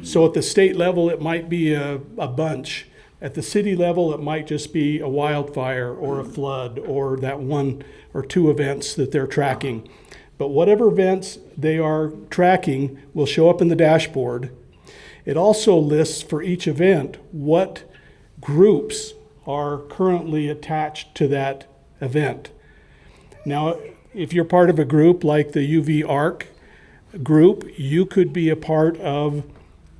Speaker 4: So at the state level, it might be a bunch. At the city level, it might just be a wildfire or a flood or that one or two events that they're tracking. But whatever events they are tracking will show up in the dashboard. It also lists for each event what groups are currently attached to that event. Now, if you're part of a group like the UVARC group, you could be a part of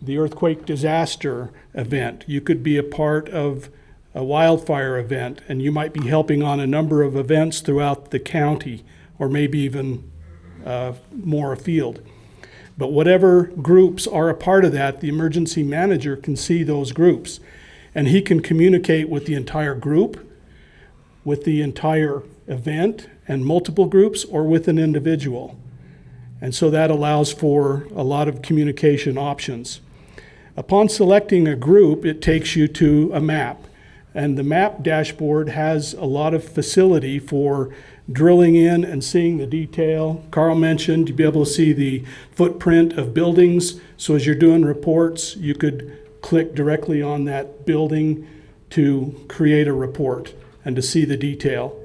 Speaker 4: the earthquake disaster event. You could be a part of a wildfire event, and you might be helping on a number of events throughout the county or maybe even more afield. But whatever groups are a part of that, the emergency manager can see those groups. And he can communicate with the entire group, with the entire event and multiple groups, or with an individual. And so that allows for a lot of communication options. Upon selecting a group, it takes you to a map. And the map dashboard has a lot of facility for drilling in and seeing the detail. Carl mentioned you'd be able to see the footprint of buildings. So as you're doing reports, you could click directly on that building to create a report and to see the detail.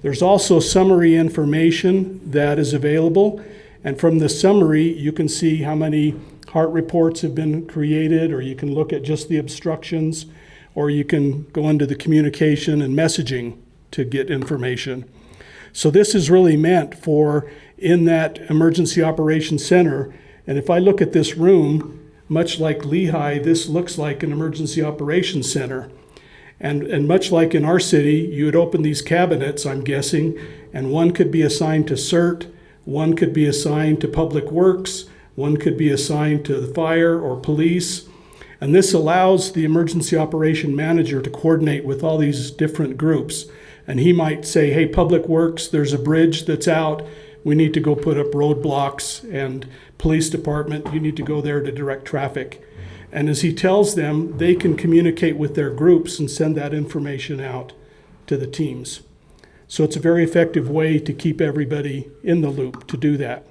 Speaker 4: There's also summary information that is available. And from the summary, you can see how many HART reports have been created, or you can look at just the obstructions, or you can go into the communication and messaging to get information. So this is really meant for in that emergency operations center. And if I look at this room, much like Lehigh, this looks like an emergency operations center. And much like in our city, you would open these cabinets, I'm guessing, and one could be assigned to CERT, one could be assigned to Public Works, one could be assigned to the fire or police. And this allows the emergency operation manager to coordinate with all these different groups. And he might say, hey, Public Works, there's a bridge that's out. We need to go put up roadblocks, and police department, you need to go there to direct traffic. And as he tells them, they can communicate with their groups and send that information out to the teams. So it's a very effective way to keep everybody in the loop to do that.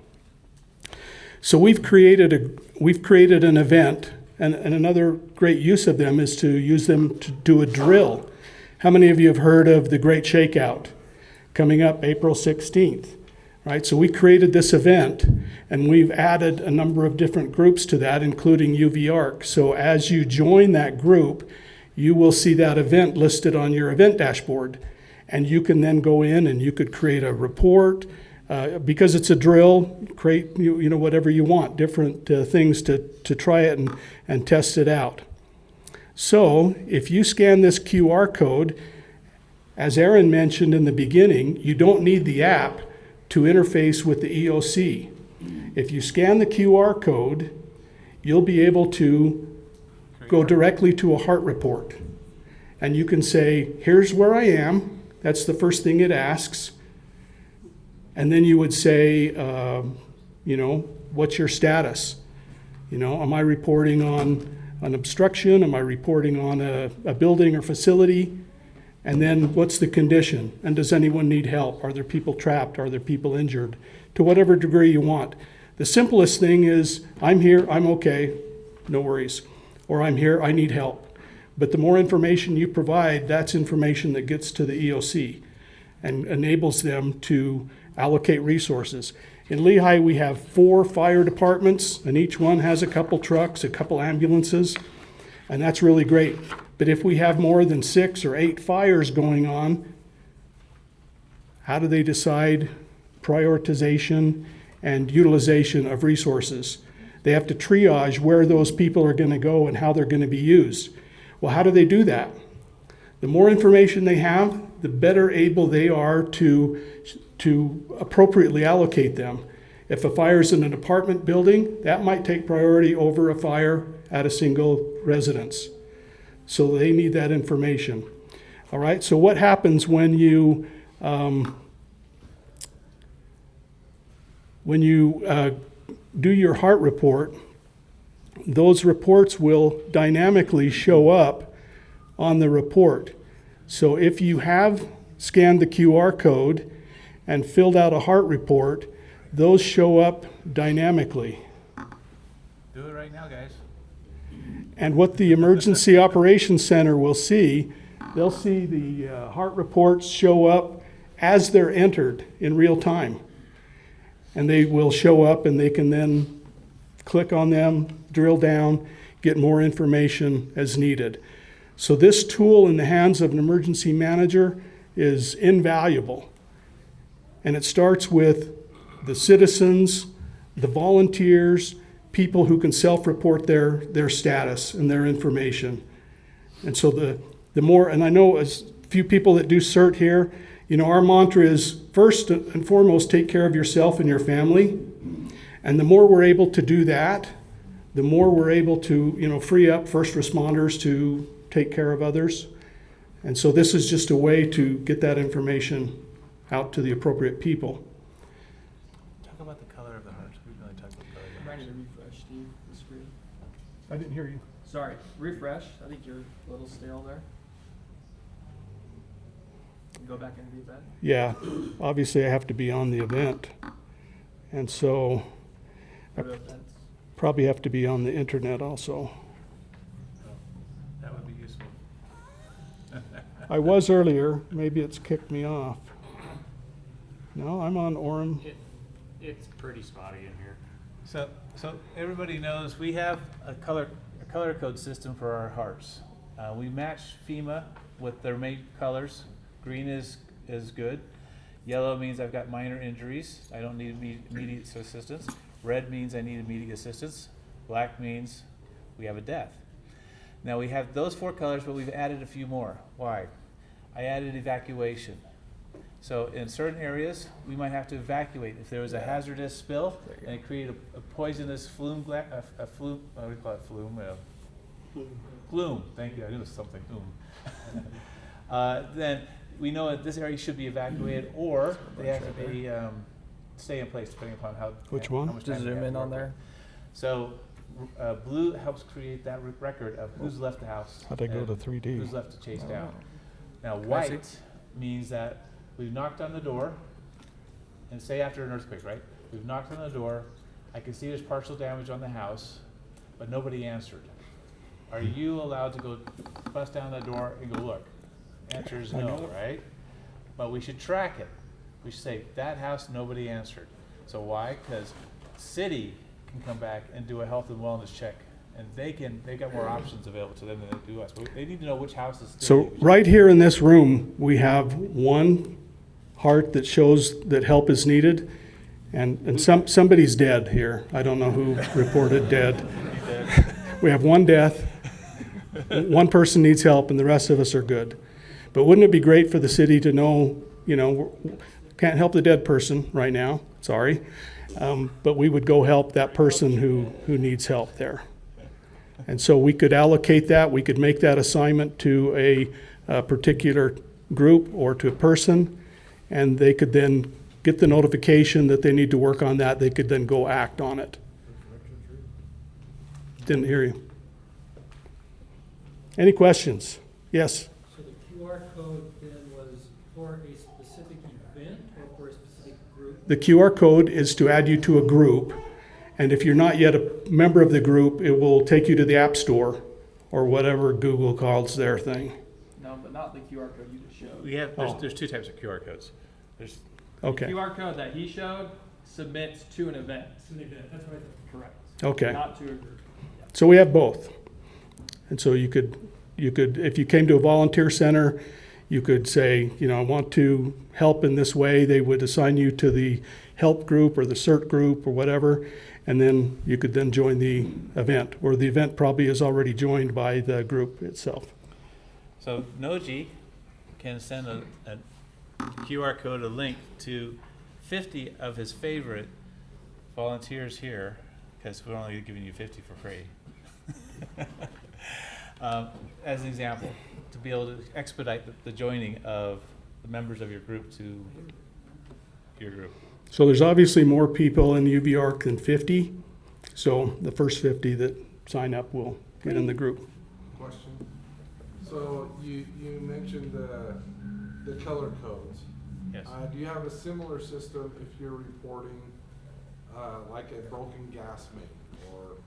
Speaker 4: So we've created an event, and another great use of them is to use them to do a drill. How many of you have heard of the Great Shakeout coming up April 16th? Right, so we created this event, and we've added a number of different groups to that, including UVARC. So as you join that group, you will see that event listed on your event dashboard. And you can then go in and you could create a report. Because it's a drill, create whatever you want, different things to try it and test it out. So if you scan this QR code, as Aaron mentioned in the beginning, you don't need the app to interface with the EOC. If you scan the QR code, you'll be able to go directly to a HART report. And you can say, here's where I am. That's the first thing it asks. And then you would say, what's your status? Am I reporting on an obstruction? Am I reporting on a building or facility? And then what's the condition? And does anyone need help? Are there people trapped? Are there people injured? To whatever degree you want. The simplest thing is, I'm here, I'm okay, no worries. Or I'm here, I need help. But the more information you provide, that's information that gets to the EOC and enables them to allocate resources. In Lehigh, we have 4 fire departments, and each one has a couple trucks, a couple ambulances, and that's really great. But if we have more than 6 or 8 fires going on, how do they decide prioritization and utilization of resources? They have to triage where those people are going to go and how they're going to be used. Well, how do they do that? The more information they have, the better able they are to appropriately allocate them. If a fire is in an apartment building, that might take priority over a fire at a single residence. So they need that information. All right, so what happens when you do your HART report? Those reports will dynamically show up on the report. So if you have scanned the QR code and filled out a HART report, those show up dynamically.
Speaker 9: Do it right now, guys.
Speaker 4: And what the Emergency Operations Center will see, they'll see the HART reports show up as they're entered in real time. And they will show up, and they can then click on them, drill down, get more information as needed. So this tool in the hands of an emergency manager is invaluable. And it starts with the citizens, the volunteers, people who can self-report their status and their information. And so the more, and I know as few people that do CERT here, You know, our mantra is first and foremost, take care of yourself and your family. And the more we're able to do that, the more we're able to, you know, free up first responders to take care of others. And so this is just a way to get that information out to the appropriate people.
Speaker 9: Talk about the color of the heart. We really talked about the color of the
Speaker 11: Trying
Speaker 9: heart.
Speaker 11: to refresh, Steve, the screen.
Speaker 4: I didn't hear you.
Speaker 11: Sorry, refresh. I think you're a little stale there. Go back and do that.
Speaker 4: Yeah, obviously I have to be on the event. And so I
Speaker 11: Go to events.
Speaker 4: probably have to be on the internet also.
Speaker 9: That would be useful.
Speaker 4: I was earlier, maybe it's kicked me off. No, I'm on Orem.
Speaker 12: It's pretty spotty in here.
Speaker 9: So everybody knows we have a color code system for our hearts. We match FEMA with their main colors. Green is good. Yellow means I've got minor injuries. I don't need immediate assistance. Red means I need immediate assistance. Black means we have a death. Now we have those 4 colors, but we've added a few more. Why? I added evacuation. So in certain areas, we might have to evacuate. If there was a hazardous spill and it created a poisonous flume, what do we call it, flume? Gloom, thank you, I knew it was something, then we know that this area should be evacuated, or they have to be, stay in place depending upon how.
Speaker 4: Which one?
Speaker 11: Just
Speaker 9: how much time they
Speaker 11: zoom
Speaker 9: have
Speaker 11: in
Speaker 9: to
Speaker 11: on
Speaker 9: work
Speaker 11: there.
Speaker 9: with. So blue helps create that record of who's left the house.
Speaker 4: How'd I go
Speaker 9: and
Speaker 4: to 3D?
Speaker 9: Who's left to chase down. Now
Speaker 11: I see.
Speaker 9: white means that we've knocked on the door, and say after an earthquake, right? We've knocked on the door, I can see there's partial damage on the house, but nobody answered. Are you allowed to go bust down the door and go look? Answer is no, right? But we should track it. We should say, that house, nobody answered. So why? Because city can come back and do a health and wellness check, and they've got more options available to them than they do us. But they need to know which house is still
Speaker 4: So right here in this room, we have one heart that shows that help is needed, and somebody's dead here. I don't know who reported dead. We have one death, one person needs help, and the rest of us are good. But wouldn't it be great for the city to know, you know, can't help the dead person right now, sorry, but we would go help that person who needs help there. And so we could allocate that, we could make that assignment to a particular group or to a person, and they could then get the notification that they need to work on that, they could then go act on it. Didn't hear you. Any questions? Yes?
Speaker 13: So the QR code then was for a specific event or for a specific group?
Speaker 4: The QR code is to add you to a group, and if you're not yet a member of the group, it will take you to the App Store or whatever Google calls their thing.
Speaker 11: No, but not the QR code you just showed.
Speaker 9: We have, there's 2 types of QR codes. There's
Speaker 4: Okay,
Speaker 11: The QR code that he showed submits to an event.
Speaker 13: It's an event, that's what I thought.
Speaker 11: Correct.
Speaker 4: okay.
Speaker 11: Not to a group.
Speaker 4: So we have both. And so you could, if you came to a volunteer center, you could say, you know, I want to help in this way. They would assign you to the help group or the CERT group or whatever, and then you could then join the event, or the event probably is already joined by the group itself.
Speaker 9: So Noji can send a QR code, a link to 50 of his favorite volunteers here, because we're only giving you 50 for free. As an example, to be able to expedite the joining of the members of your group to your group.
Speaker 4: So there's obviously more people in UVARC than 50. So the first 50 that sign up will get in the group.
Speaker 1: Question. So you mentioned the color codes.
Speaker 9: Yes.
Speaker 1: Do you have a similar system if you're reporting like a broken gas main or,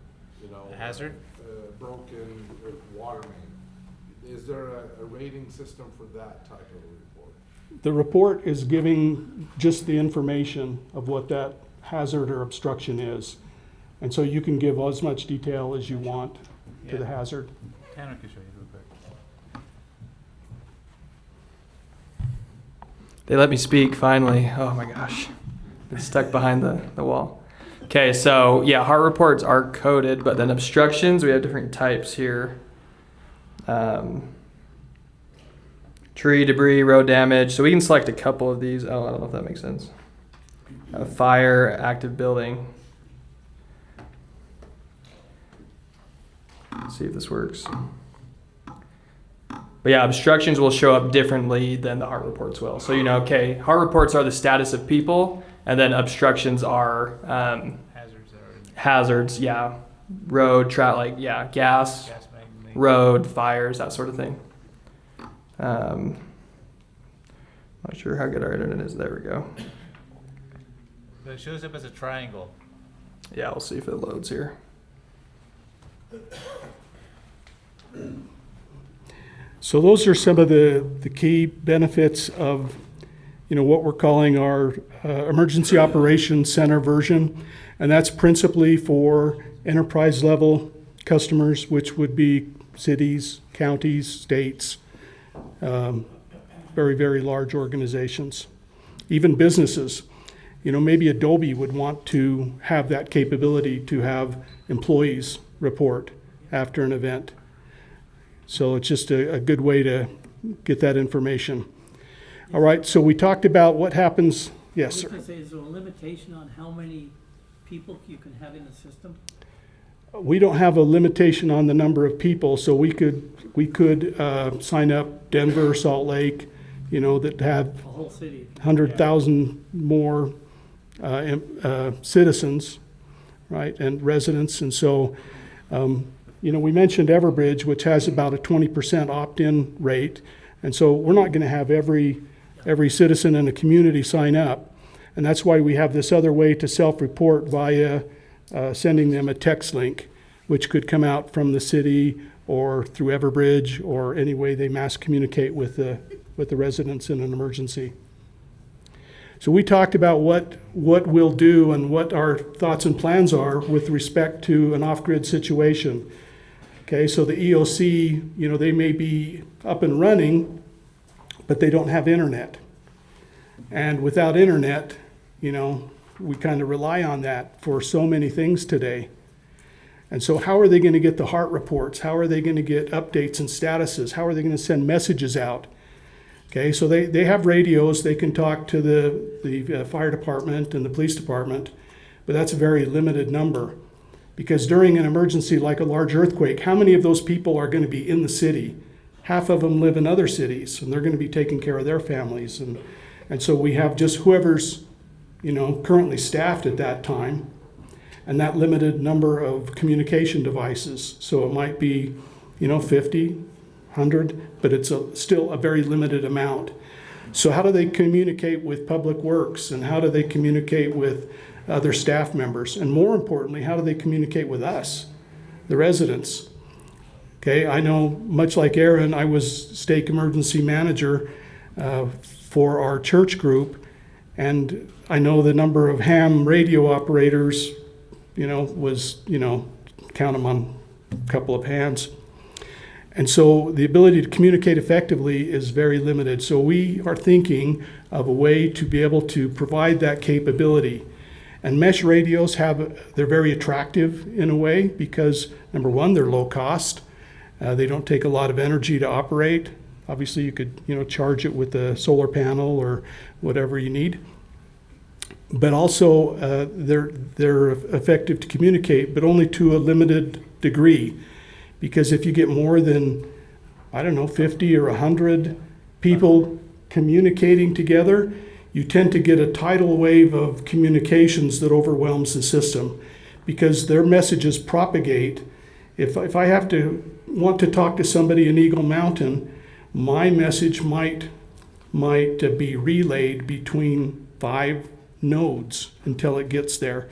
Speaker 1: you know,
Speaker 9: A hazard?
Speaker 1: Broken water main? Is there a rating system for that type of report?
Speaker 4: The report is giving just the information of what that hazard or obstruction is. And so you can give as much detail as you want to the hazard.
Speaker 9: Tanner can show you real quick.
Speaker 11: They let me speak finally. Oh my gosh. It's stuck behind the wall. Okay, so yeah, heart reports are coded, but then obstructions, we have different types here. tree, debris, road damage. So we can select a couple of these. Oh, I don't know if that makes sense. Fire, active building. Let's see if this works. But yeah, obstructions will show up differently than the HART reports will. So, okay, HART reports are the status of people, and then obstructions are hazards, yeah. Road, gas, road, fires, that sort of thing. Not sure how good our internet is. There we go.
Speaker 12: But it shows up as a triangle.
Speaker 11: Yeah, we'll see if it loads here.
Speaker 4: So those are some of the key benefits of, what we're calling our Emergency Operations Center version. And that's principally for enterprise level customers, which would be cities, counties, states, very, very large organizations, even businesses. Maybe Adobe would want to have that capability to have employees report after an event. So it's just a good way to get that information. All right, so we talked about what happens. Yes, sir.
Speaker 7: Is there a limitation on how many people you can have in the system?
Speaker 4: We don't have a limitation on the number of people, so we could sign up Denver, Salt Lake, that have
Speaker 7: A whole city.
Speaker 4: 100,000 more citizens, right, and residents. And so, we mentioned Everbridge, which has about a 20% opt-in rate. And so we're not going to have every citizen in a community sign up. And that's why we have this other way to self-report via sending them a text link, which could come out from the city or through Everbridge or any way they mass communicate with the residents in an emergency. So we talked about what we'll do and what our thoughts and plans are with respect to an off-grid situation. Okay, so the EOC, they may be up and running, but they don't have internet. And without internet, we kind of rely on that for so many things today. And so how are they going to get the HART reports? How are they going to get updates and statuses? How are they going to send messages out? Okay, so they have radios. They can talk to the fire department and the police department, but that's a very limited number. Because during an emergency like a large earthquake, how many of those people are going to be in the city? Half of them live in other cities, and they're going to be taking care of their families. And so we have just whoever's, currently staffed at that time, and that limited number of communication devices. So it might be, 50, 100, but it's still a very limited amount. So how do they communicate with Public Works, and how do they communicate with other staff members? And more importantly, how do they communicate with us, the residents? Okay, I know, much like Aaron, I was stake emergency manager for our church group, and I know the number of ham radio operators, was, count them on a couple of hands. And so the ability to communicate effectively is very limited. So we are thinking of a way to be able to provide that capability. And mesh radios they're very attractive in a way because, number one, they're low cost. They don't take a lot of energy to operate. Obviously, you could, charge it with a solar panel or whatever you need. But also, they're effective to communicate, but only to a limited degree. Because if you get more than, 50 or 100 people communicating together, you tend to get a tidal wave of communications that overwhelms the system because their messages propagate. If I want to talk to somebody in Eagle Mountain, my message might be relayed between 5 nodes until it gets there.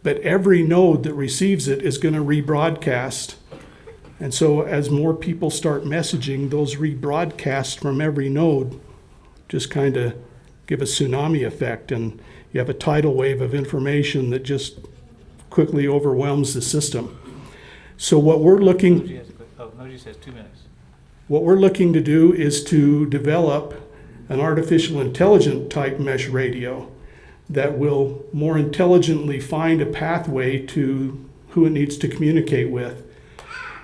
Speaker 4: But every node that receives it is going to rebroadcast. And so as more people start messaging, those rebroadcasts from every node just kind of give a tsunami effect, and you have a tidal wave of information that just quickly overwhelms the system. So what we're looking...
Speaker 12: Noji says 2 minutes.
Speaker 4: What we're looking to do is to develop an artificial intelligence type mesh radio that will more intelligently find a pathway to who it needs to communicate with.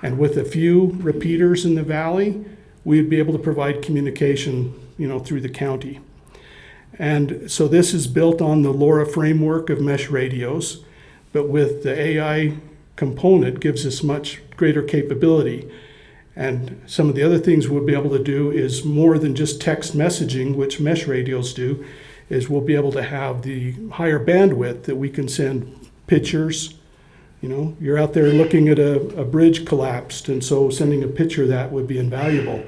Speaker 4: And with a few repeaters in the valley, we'd be able to provide communication, through the county. And so this is built on the LoRa framework of mesh radios, but with the AI component gives us much greater capability. And some of the other things we'll be able to do is more than just text messaging, which mesh radios do, is we'll be able to have the higher bandwidth that we can send pictures. You're out there looking at a bridge collapsed, and so sending a picture of that would be invaluable.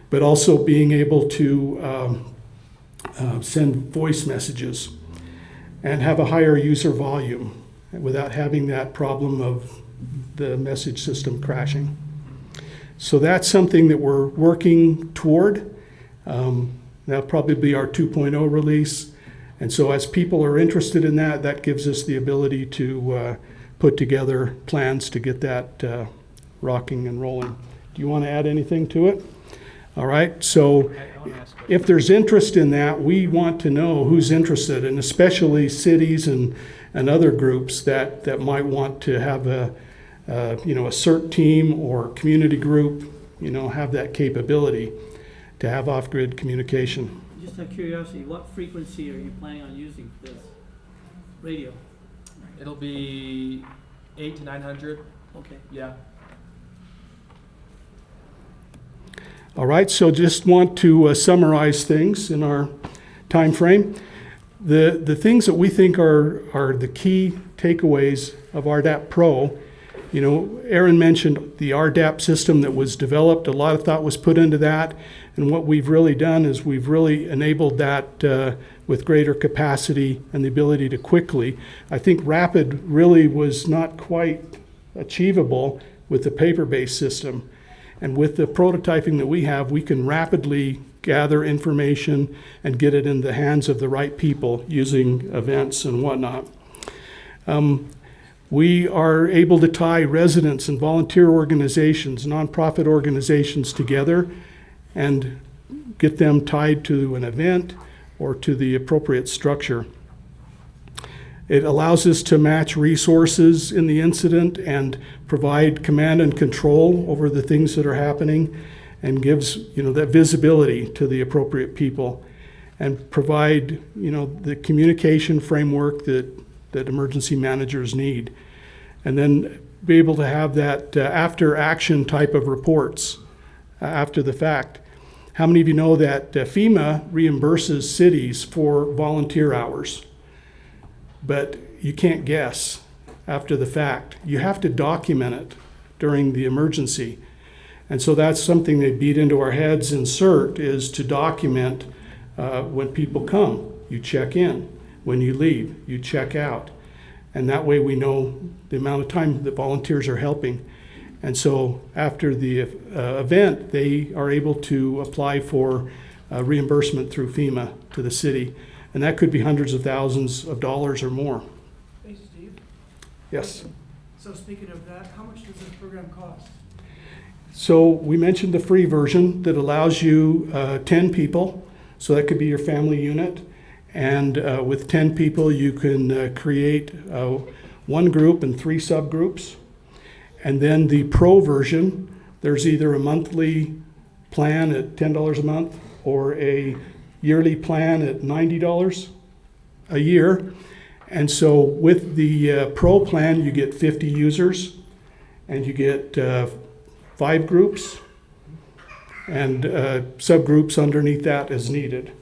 Speaker 4: But also being able to send voice messages and have a higher user volume without having that problem of the message system crashing. So that's something that we're working toward. That'll probably be our 2.0 release. And so as people are interested in that, that gives us the ability to put together plans to get that rocking and rolling. Do you want to add anything to it? All right, so if there's interest in that, we want to know who's interested, and especially cities and other groups that might want to have a CERT team or community group, have that capability to have off-grid communication.
Speaker 7: Just out of curiosity, what frequency are you planning on using for this radio?
Speaker 11: It'll be 8 to 900.
Speaker 7: Okay.
Speaker 11: Yeah.
Speaker 4: All right, so just want to summarize things in our time frame. The things that we think are the key takeaways of RDAP Pro, Aaron mentioned the RDAP system that was developed. A lot of thought was put into that, and what we've really done is we've really enabled that with greater capacity and the ability to quickly. I think rapid really was not quite achievable with the paper-based system. And with the prototyping that we have, we can rapidly gather information and get it in the hands of the right people using events and whatnot. We are able to tie residents and volunteer organizations, nonprofit organizations together and get them tied to an event or to the appropriate structure. It allows us to match resources in the incident and provide command and control over the things that are happening, and gives that visibility to the appropriate people, and provide the communication framework that emergency managers need, and then be able to have that after action type of reports after the fact. How many of you know that FEMA reimburses cities for volunteer hours? But you can't guess after the fact. You have to document it during the emergency. And so that's something they beat into our heads in CERT, is to document when people come, you check in. When you leave, you check out. And that way we know the amount of time that volunteers are helping. And so after the event, they are able to apply for reimbursement through FEMA to the city. And that could be hundreds of thousands of dollars or more.
Speaker 5: Hey, Steve?
Speaker 4: Yes.
Speaker 5: So speaking of that, how much does this program cost?
Speaker 4: So we mentioned the free version that allows you 10 people. So that could be your family unit. And with 10 people, you can create one group and 3 subgroups. And then the pro version, there's either a monthly plan at $10 a month or a yearly plan at $90 a year. And so with the pro plan, you get 50 users and you get 5 groups and subgroups underneath that as needed.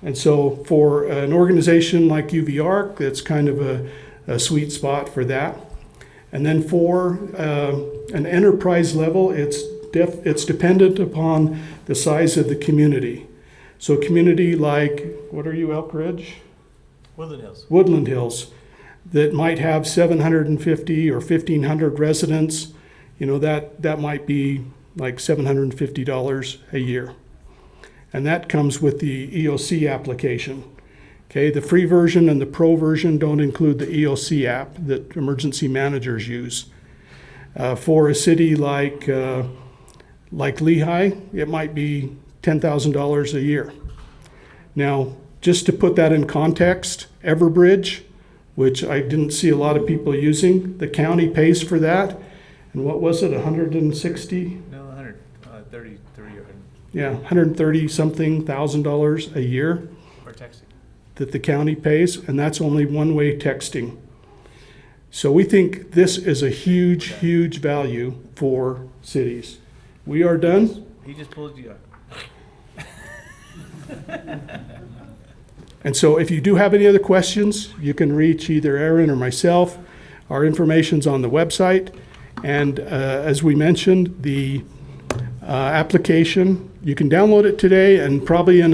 Speaker 4: And so for an organization like UVARC, that's kind of a sweet spot for that. And then for an enterprise level, it's dependent upon the size of the community. So community like, what are you, Elk Ridge?
Speaker 12: Woodland Hills.
Speaker 4: Woodland Hills, that might have 750 or 1,500 residents, that might be like $750 a year. And that comes with the EOC application. Okay, the free version and the pro version don't include the EOC app that emergency managers use. For a city like Lehigh, it might be $10,000 a year. Now, just to put that in context, Everbridge, which I didn't see a lot of people using, the county pays for that. And what was it, 160?
Speaker 12: No, 133 or
Speaker 4: $130-something thousand a year
Speaker 9: For texting.
Speaker 4: that the county pays, and that's only one-way texting. So we think this is a huge, huge value for cities. We are done.
Speaker 9: He just pulled you up.
Speaker 4: And so if you do have any other questions, you can reach either Aaron or myself. Our information's on the website. And as we mentioned, the application, you can download it today, and probably in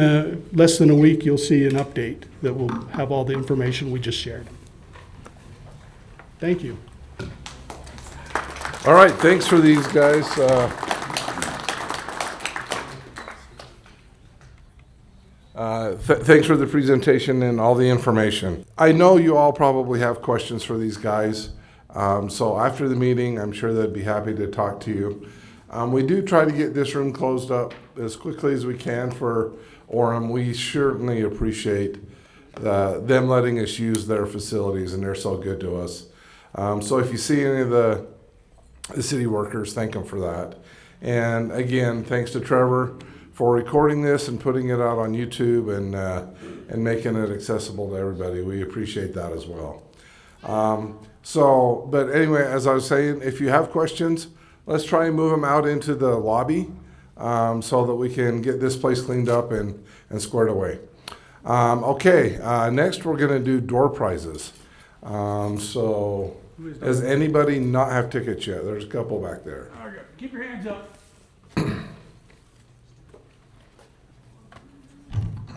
Speaker 4: less than a week, you'll see an update that will have all the information we just shared. Thank you.
Speaker 1: All right, thanks for these guys. Thanks for the presentation and all the information. I know you all probably have questions for these guys. So after the meeting, I'm sure they'd be happy to talk to you. We do try to get this room closed up as quickly as we can for Orem. We certainly appreciate them letting us use their facilities, and they're so good to us. So if you see any of the city workers, thank them for that. And again, thanks to Trevor for recording this and putting it out on YouTube and making it accessible to everybody. We appreciate that as well. But anyway, as I was saying, if you have questions, let's try and move them out into the lobby so that we can get this place cleaned up and squared away. Next we're going to do door prizes. Does anybody not have tickets yet? There's a couple back there.
Speaker 3: Okay, keep your hands up.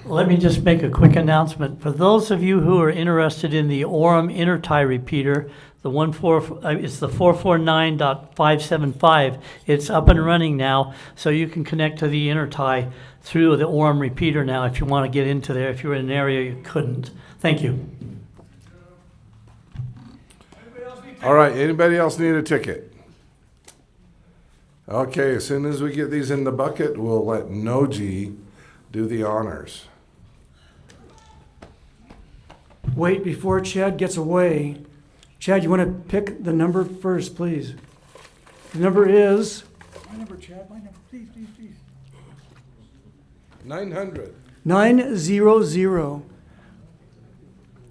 Speaker 7: Let me just make a quick announcement. For those of you who are interested in the Orem intertie repeater, it's the 449.575. It's up and running now, so you can connect to the intertie through the Orem repeater now if you want to get into there. If you're in an area you couldn't. Thank you.
Speaker 1: All right, anybody else need a ticket? Okay, as soon as we get these in the bucket, we'll let Noji do the honors.
Speaker 5: Wait, before Chad gets away, Chad, you want to pick the number first, please? The number is?
Speaker 3: My number, Chad, my number, please.
Speaker 1: 900.
Speaker 5: 900.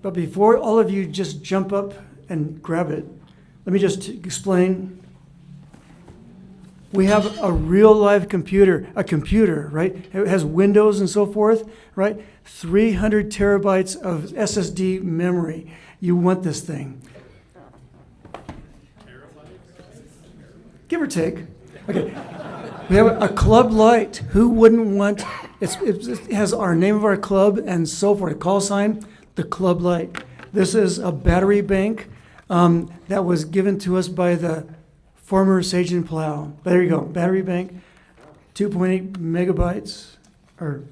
Speaker 5: But before all of you just jump up and grab it, let me just explain. We have a real live computer, right? It has Windows and so forth, right? 300 terabytes of SSD memory. You want this thing. Give or take. Okay. We have a club light. Who wouldn't want, it has our name of our club and so forth. Call sign, the club light. This is a battery bank that was given to us by the former Sage and Plow. There you go, battery bank, 2.8 megabytes, or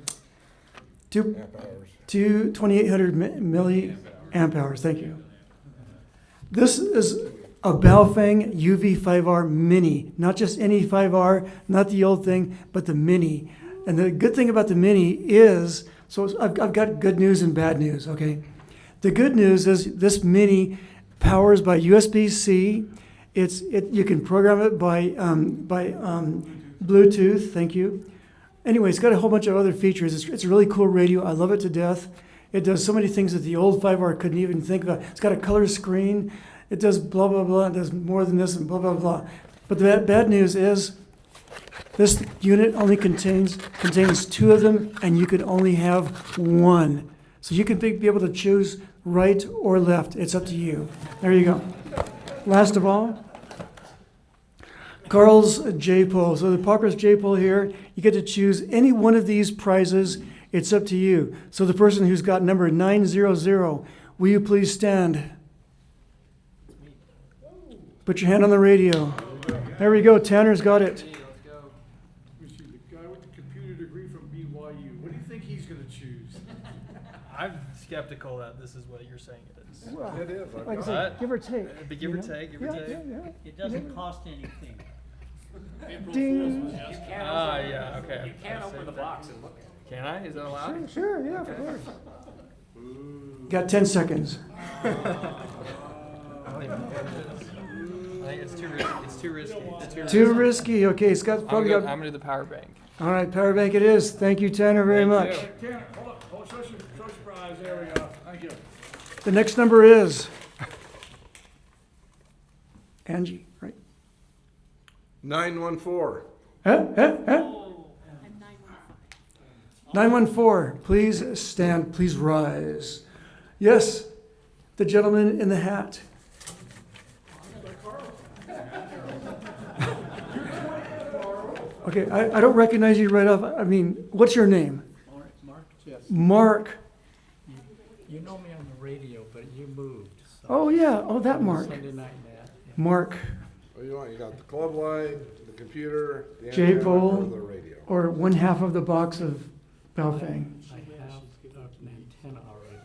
Speaker 5: 2,800 milliamp hours, thank you. This is a Baofeng UV5R Mini, not just any 5R, not the old thing, but the Mini. And the good thing about the Mini is, so I've got good news and bad news, okay? The good news is this Mini powers by USB-C. You can program it by Bluetooth. Thank you. Anyway, it's got a whole bunch of other features. It's a really cool radio. I love it to death. It does so many things that the old 5R couldn't even think about. It's got a color screen. It does blah, blah, blah. It does more than this and blah, blah, blah. But the bad news is this unit only contains two of them, and you can only have one. So you can be able to choose right or left. It's up to you. There you go. Last of all, Carl's J-Pole. So the Pauper's J-Pole here, you get to choose any one of these prizes. It's up to you. So the person who's got number 900, will you please stand? Put your hand on the radio. There we go. Tanner's got it.
Speaker 3: The guy with the computer degree from BYU. What do you think he's going to choose?
Speaker 13: I'm skeptical that this is what you're saying it is.
Speaker 5: Well,
Speaker 1: It is.
Speaker 5: like I said, give or take.
Speaker 13: Give or take, give or take.
Speaker 5: Yeah.
Speaker 7: It doesn't cost anything.
Speaker 5: Ding.
Speaker 13: Yeah, okay.
Speaker 12: You can't open the box and look at it.
Speaker 13: Can I? Is that allowed?
Speaker 5: Sure, yeah, of course. Got 10 seconds.
Speaker 13: I think it's too risky. It's too risky.
Speaker 5: Too risky. Okay, it's got
Speaker 13: I'm
Speaker 5: probably
Speaker 13: gonna
Speaker 5: got.
Speaker 13: do the power bank.
Speaker 5: All right, power bank it is. Thank you, Tanner, very much.
Speaker 3: Tanner, hold up, hold, show surprise, there we go, thank you.
Speaker 5: The next number is Angie, right?
Speaker 1: 914.
Speaker 5: 914, please stand, please rise. Yes, the gentleman in the hat. Okay, I don't recognize you right off. I mean, what's your name?
Speaker 13: Mark, yes.
Speaker 5: Mark.
Speaker 13: You know me on the radio, but you moved. So
Speaker 5: Oh, yeah. Oh, that Mark.
Speaker 13: Sunday night, Nat.
Speaker 5: Mark.
Speaker 1: What do you want? You got the club light, the computer, the
Speaker 5: J
Speaker 1: antenna,
Speaker 5: pole,
Speaker 1: or the radio.
Speaker 5: or one half of the box of Baofeng.
Speaker 13: I have an antenna already.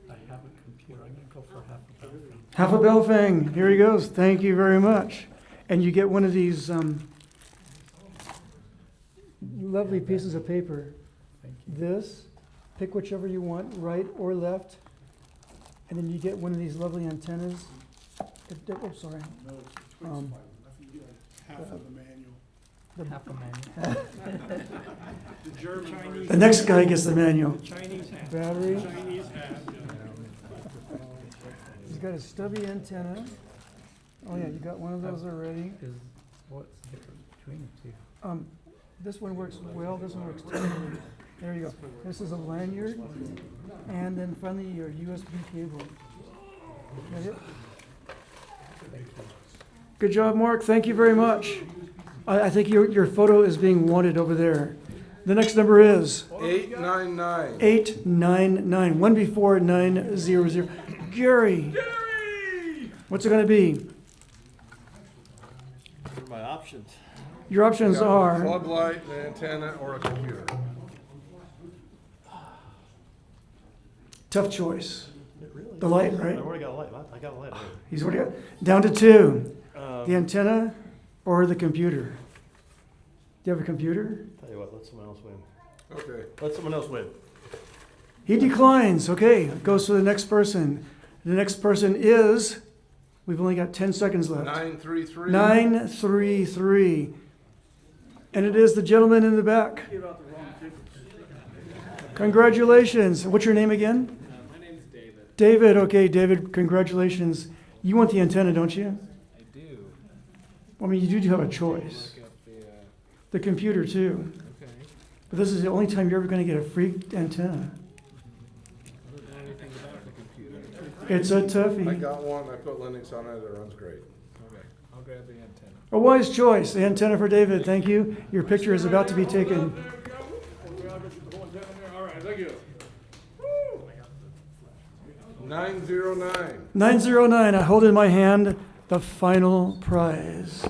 Speaker 13: I have a computer. I'm gonna go for half a Baofeng.
Speaker 5: Half a Baofeng. Here he goes. Thank you very much. And you get one of these lovely pieces of paper.
Speaker 13: Thank you.
Speaker 5: This, pick whichever you want, right or left. And then you get one of these lovely antennas. Oh, sorry.
Speaker 4: Half of the manual.
Speaker 13: Half a manual.
Speaker 4: The German
Speaker 5: The next guy gets the manual.
Speaker 4: Chinese hat.
Speaker 5: Battery.
Speaker 4: Chinese hat.
Speaker 5: He's got a stubby antenna. Oh yeah, you got one of those already.
Speaker 13: What's the difference between the two?
Speaker 5: This one works well, this one works terribly. There you go. This is a lanyard, and then finally your USB cable. That it? Good job, Mark. Thank you very much. I think your photo is being wanted over there. The next number is
Speaker 1: 899.
Speaker 5: 899. One before 900. Gary. What's it going to be?
Speaker 14: My options.
Speaker 5: Your options
Speaker 1: You got a
Speaker 5: are
Speaker 1: club light, an antenna, or a computer.
Speaker 5: tough choice. The light, right?
Speaker 14: I've already got a light. I got a light.
Speaker 5: He's already got down to two.
Speaker 14: Um,
Speaker 5: The antenna or the computer. Do you have a computer?
Speaker 14: Tell you what, let someone else win.
Speaker 1: Okay.
Speaker 14: Let someone else win.
Speaker 5: He declines. Okay, goes to the next person. The next person is, we've only got 10 seconds left.
Speaker 1: 933.
Speaker 5: 933. And it is the gentleman in the back. Congratulations. What's your name again?
Speaker 13: My name is David.
Speaker 5: David. Okay, David, congratulations. You want the antenna, don't you?
Speaker 13: I do.
Speaker 5: I mean, you do have a choice.
Speaker 13: Look at the,
Speaker 5: The computer, too.
Speaker 13: okay.
Speaker 5: But this is the only time you're ever going to get a free antenna.
Speaker 13: I don't know anything about the computer.
Speaker 5: It's a
Speaker 1: I
Speaker 5: toughie.
Speaker 1: got one. I put Linux on it. It runs great.
Speaker 13: Okay, I'll grab the antenna.
Speaker 5: A wise choice. The antenna for David. Thank you. Your picture is about to be taken.
Speaker 3: All right, thank you.
Speaker 1: 909.
Speaker 5: 909. I hold in my hand the final prize.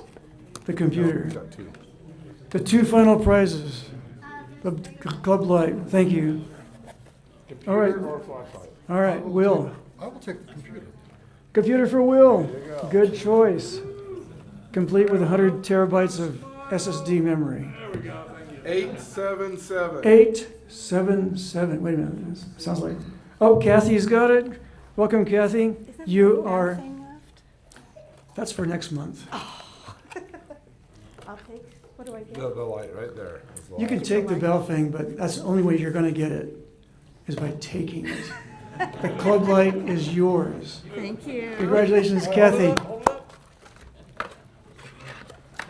Speaker 5: The computer.
Speaker 1: Got two.
Speaker 5: The two final prizes. The club light. Thank you. All right.
Speaker 1: Computer or flashlight?
Speaker 5: All right, Will.
Speaker 15: I will take the computer.
Speaker 5: Computer for Will.
Speaker 1: There you go.
Speaker 5: Good choice. Complete with 100 terabytes of SSD memory.
Speaker 1: 877.
Speaker 5: 877. Wait a minute. This sounds like. Oh, Kathy's got it. Welcome, Kathy. You are. That's for next month.
Speaker 16: I'll take, what do I get?
Speaker 1: The light right there. That's the
Speaker 5: You can
Speaker 1: light.
Speaker 5: take the Baofeng, but that's the only way you're going to get it is by taking it. The club light is yours.
Speaker 16: Thank you.
Speaker 5: Congratulations, Kathy.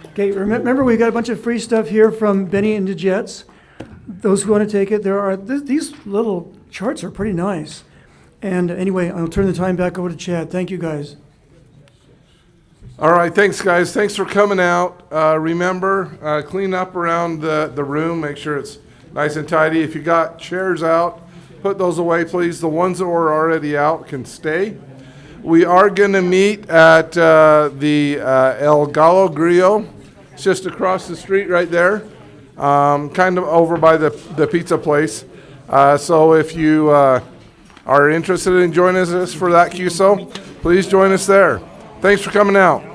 Speaker 5: Okay, remember we got a bunch of free stuff here from Benny and the Jets. Those who want to take it, there are these little charts are pretty nice. And anyway, I'll turn the time back over to Chad. Thank you, guys.
Speaker 1: All right, thanks, guys. Thanks for coming out. Remember, clean up around the room. Make sure it's nice and tidy. If you got chairs out, put those away, please. The ones that were already out can stay. We are going to meet at the El Gallo Grill. It's just across the street right there, kind of over by the pizza place. So if you are interested in joining us for that QSO, please join us there. Thanks for coming out.